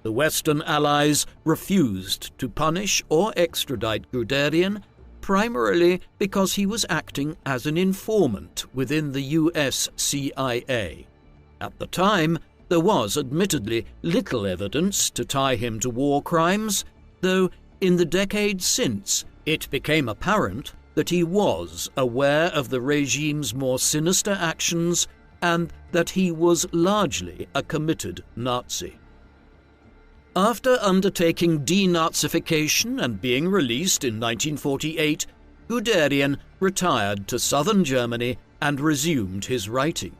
The Western Allies refused to punish or extradite Guderian, primarily because he was acting as an informant within the US CIA. At the time, there was admittedly little evidence to tie him to war crimes, though in the decades since it became apparent that he was aware of the regime's more sinister actions and that he was largely a committed Nazi. After undertaking denazification and being released in 1948, Guderian retired to southern Germany and resumed his writing.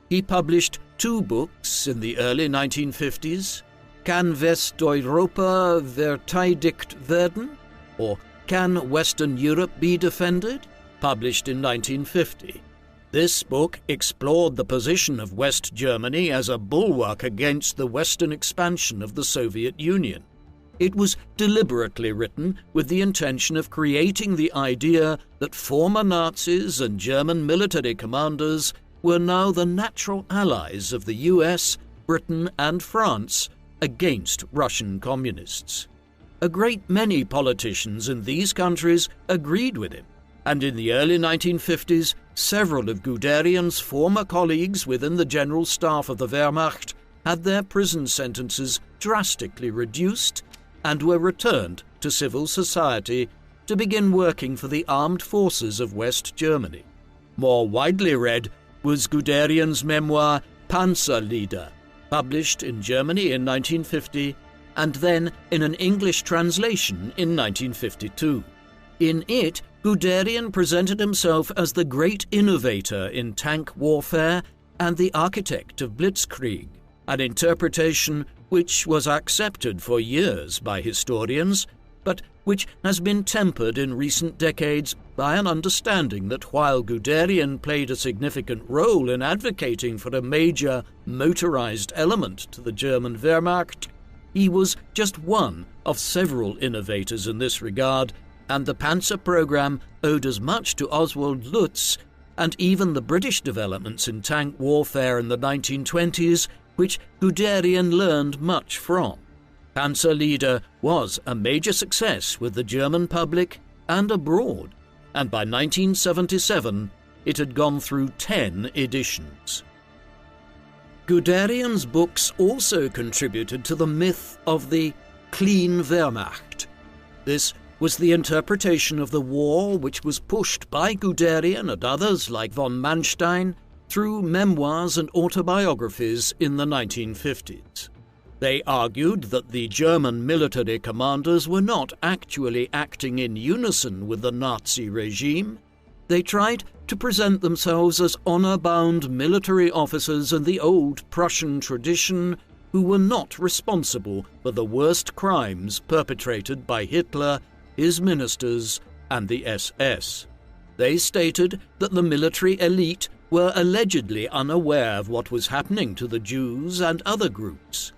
He published 2 books in the early 1950s, Kann Westeuropa verteidigt werden? Or Can Western Europe be defended? Published in 1950. This book explored the position of West Germany as a bulwark against the Western expansion of the Soviet Union. It was deliberately written with the intention of creating the idea that former Nazis and German military commanders were now the natural allies of the US, Britain, and France against Russian communists. A great many politicians in these countries agreed with him, and in the early 1950s, several of Guderian's former colleagues within the General Staff of the Wehrmacht had their prison sentences drastically reduced and were returned to civil society to begin working for the armed forces of West Germany. More widely read was Guderian's memoir Panzer Lieder, published in Germany in 1950 and then in an English translation in 1952. In it, Guderian presented himself as the great innovator in tank warfare and the architect of Blitzkrieg, an interpretation which was accepted for years by historians, but which has been tempered in recent decades by an understanding that while Guderian played a significant role in advocating for a major motorized element to the German Wehrmacht, he was just one of several innovators in this regard, and the Panzer program owed as much to Oswald Lutz and even the British developments in tank warfare in the 1920s, which Guderian learned much from. Panzer Leader was a major success with the German public and abroad, and by 1977 it had gone through 10 editions. Guderian's books also contributed to the myth of the clean Wehrmacht. This was the interpretation of the war which was pushed by Guderian and others like von Manstein through memoirs and autobiographies in the 1950s. They argued that the German military commanders were not actually acting in unison with the Nazi regime. They tried to present themselves as honor-bound military officers in the old Prussian tradition who were not responsible for the worst crimes perpetrated by Hitler, his ministers, and the SS. They stated that the military elite were allegedly unaware of what was happening to the Jews and other groups.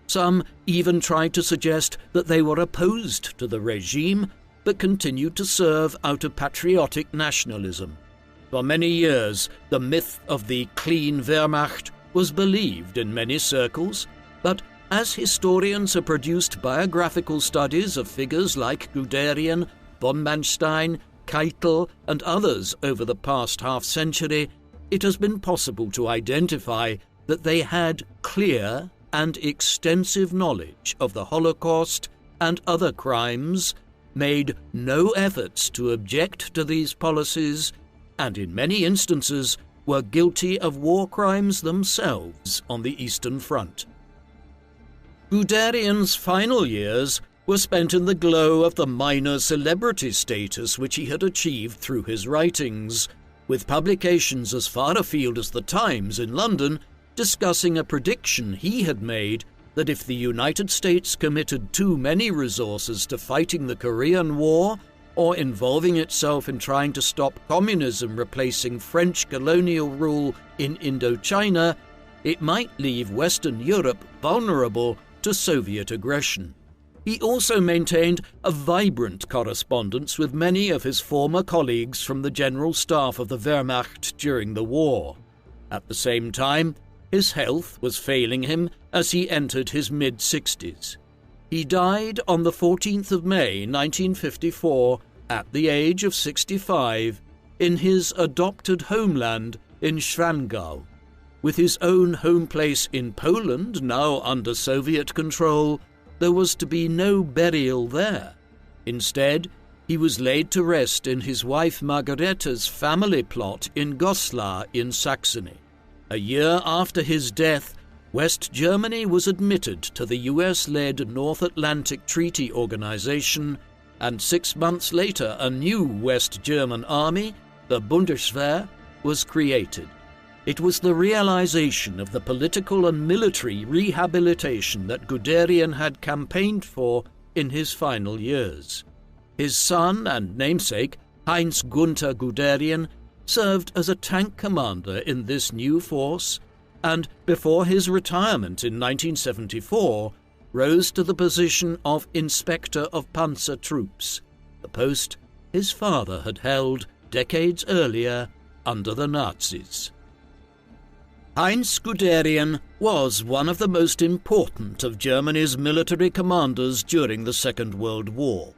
Some even tried to suggest that they were opposed to the regime, but continued to serve out of patriotic nationalism. For many years, the myth of the clean Wehrmacht was believed in many circles, but as historians have produced biographical studies of figures like Guderian, von Manstein, Keitel, and others over the past half-century, it has been possible to identify that they had clear and extensive knowledge of the Holocaust and other crimes, made no efforts to object to these policies, and in many instances were guilty of war crimes themselves on the Eastern Front. Guderian's final years were spent in the glow of the minor celebrity status which he had achieved through his writings, with publications as far afield as the Times in London discussing a prediction he had made that if the United States committed too many resources to fighting the Korean War or involving itself in trying to stop communism replacing French colonial rule in Indochina, it might leave Western Europe vulnerable to Soviet aggression. He also maintained a vibrant correspondence with many of his former colleagues from the General Staff of the Wehrmacht during the war. At the same time, his health was failing him as he entered his mid-60s. He died on the 14th of May 1954 at the age of 65 in his adopted homeland in Schwangau. With his own home place in Poland now under Soviet control, there was to be no burial there. Instead, he was laid to rest in his wife Margarethe's family plot in Goslar in Saxony. A year after his death, West Germany was admitted to the US-led North Atlantic Treaty Organization, and 6 months later a new West German army, the Bundeswehr, was created. It was the realization of the political and military rehabilitation that Guderian had campaigned for in his final years. His son and namesake, Heinz Gunther Guderian, served as a tank commander in this new force, and before his retirement in 1974, rose to the position of Inspector of Panzer Troops, the post his father had held decades earlier under the Nazis. Heinz Guderian was one of the most important of Germany's military commanders during the Second World War.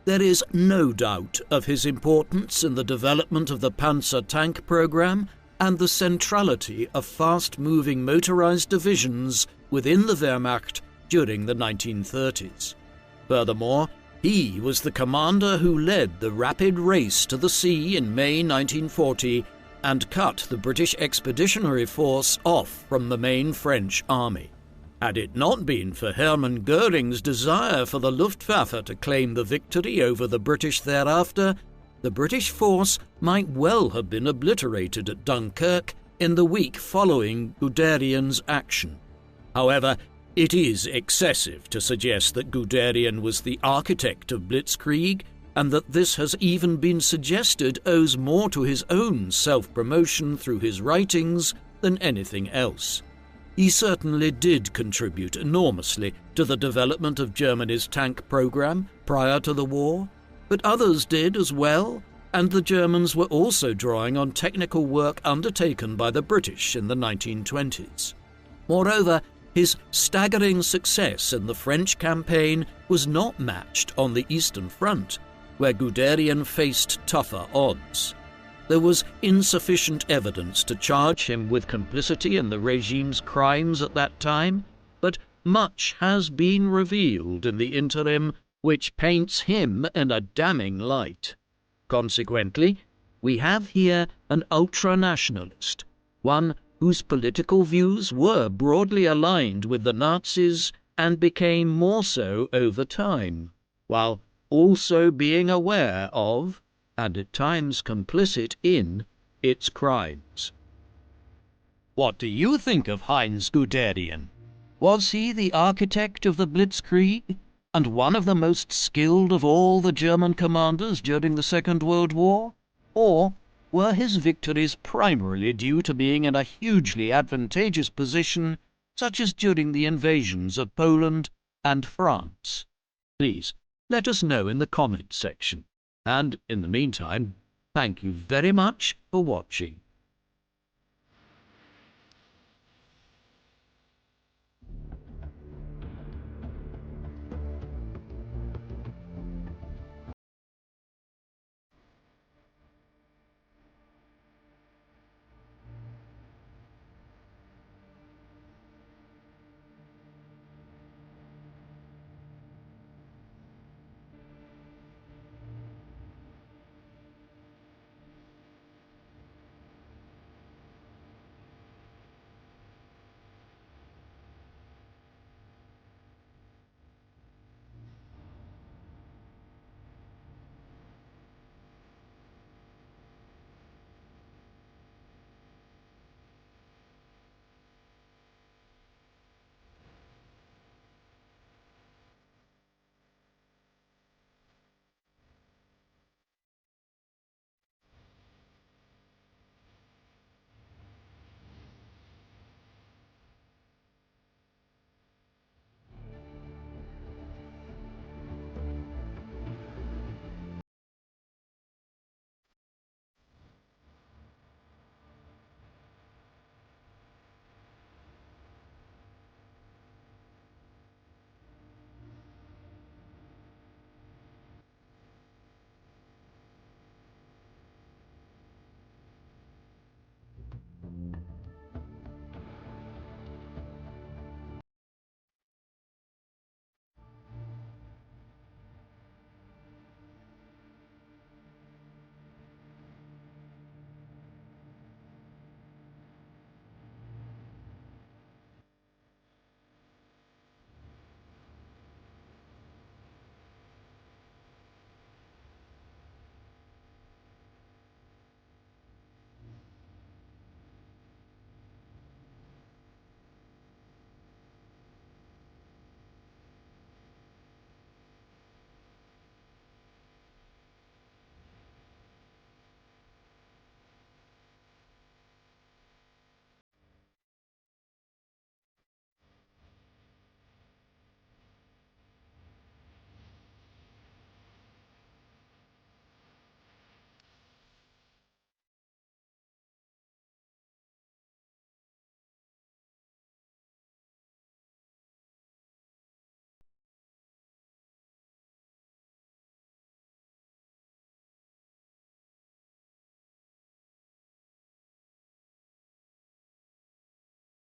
There is no doubt of his importance in the development of the Panzer tank program and the centrality of fast-moving motorized divisions within the Wehrmacht during the 1930s. Furthermore, he was the commander who led the rapid race to the sea in May 1940 and cut the British Expeditionary Force off from the main French army. Had it not been for Hermann Göring's desire for the Luftwaffe to claim the victory over the British thereafter, the British force might well have been obliterated at Dunkirk in the week following Guderian's action. However, It is excessive to suggest that Guderian was the architect of Blitzkrieg, and that this has even been suggested owes more to his own self-promotion through his writings than anything else. He certainly did contribute enormously to the development of Germany's tank program prior to the war, but others did as well, and the Germans were also drawing on technical work undertaken by the British in the 1920s. Moreover, his staggering success in the French campaign was not matched on the Eastern Front, where Guderian faced tougher odds. There was insufficient evidence to charge him with complicity in the regime's crimes at that time, but much has been revealed in the interim which paints him in a damning light. Consequently, we have here an ultra-nationalist, one whose political views were broadly aligned with the Nazis and became more so over time, while also being aware of, and at times complicit in, its crimes. What do you think of Heinz Guderian? Was he the architect of the Blitzkrieg, and one of the most skilled of all the German commanders during the Second World War? Or were his victories primarily due to being in a hugely advantageous position, such as during the invasions of Poland and France? Please, let us know in the comments section. And in the meantime, thank you very much for watching.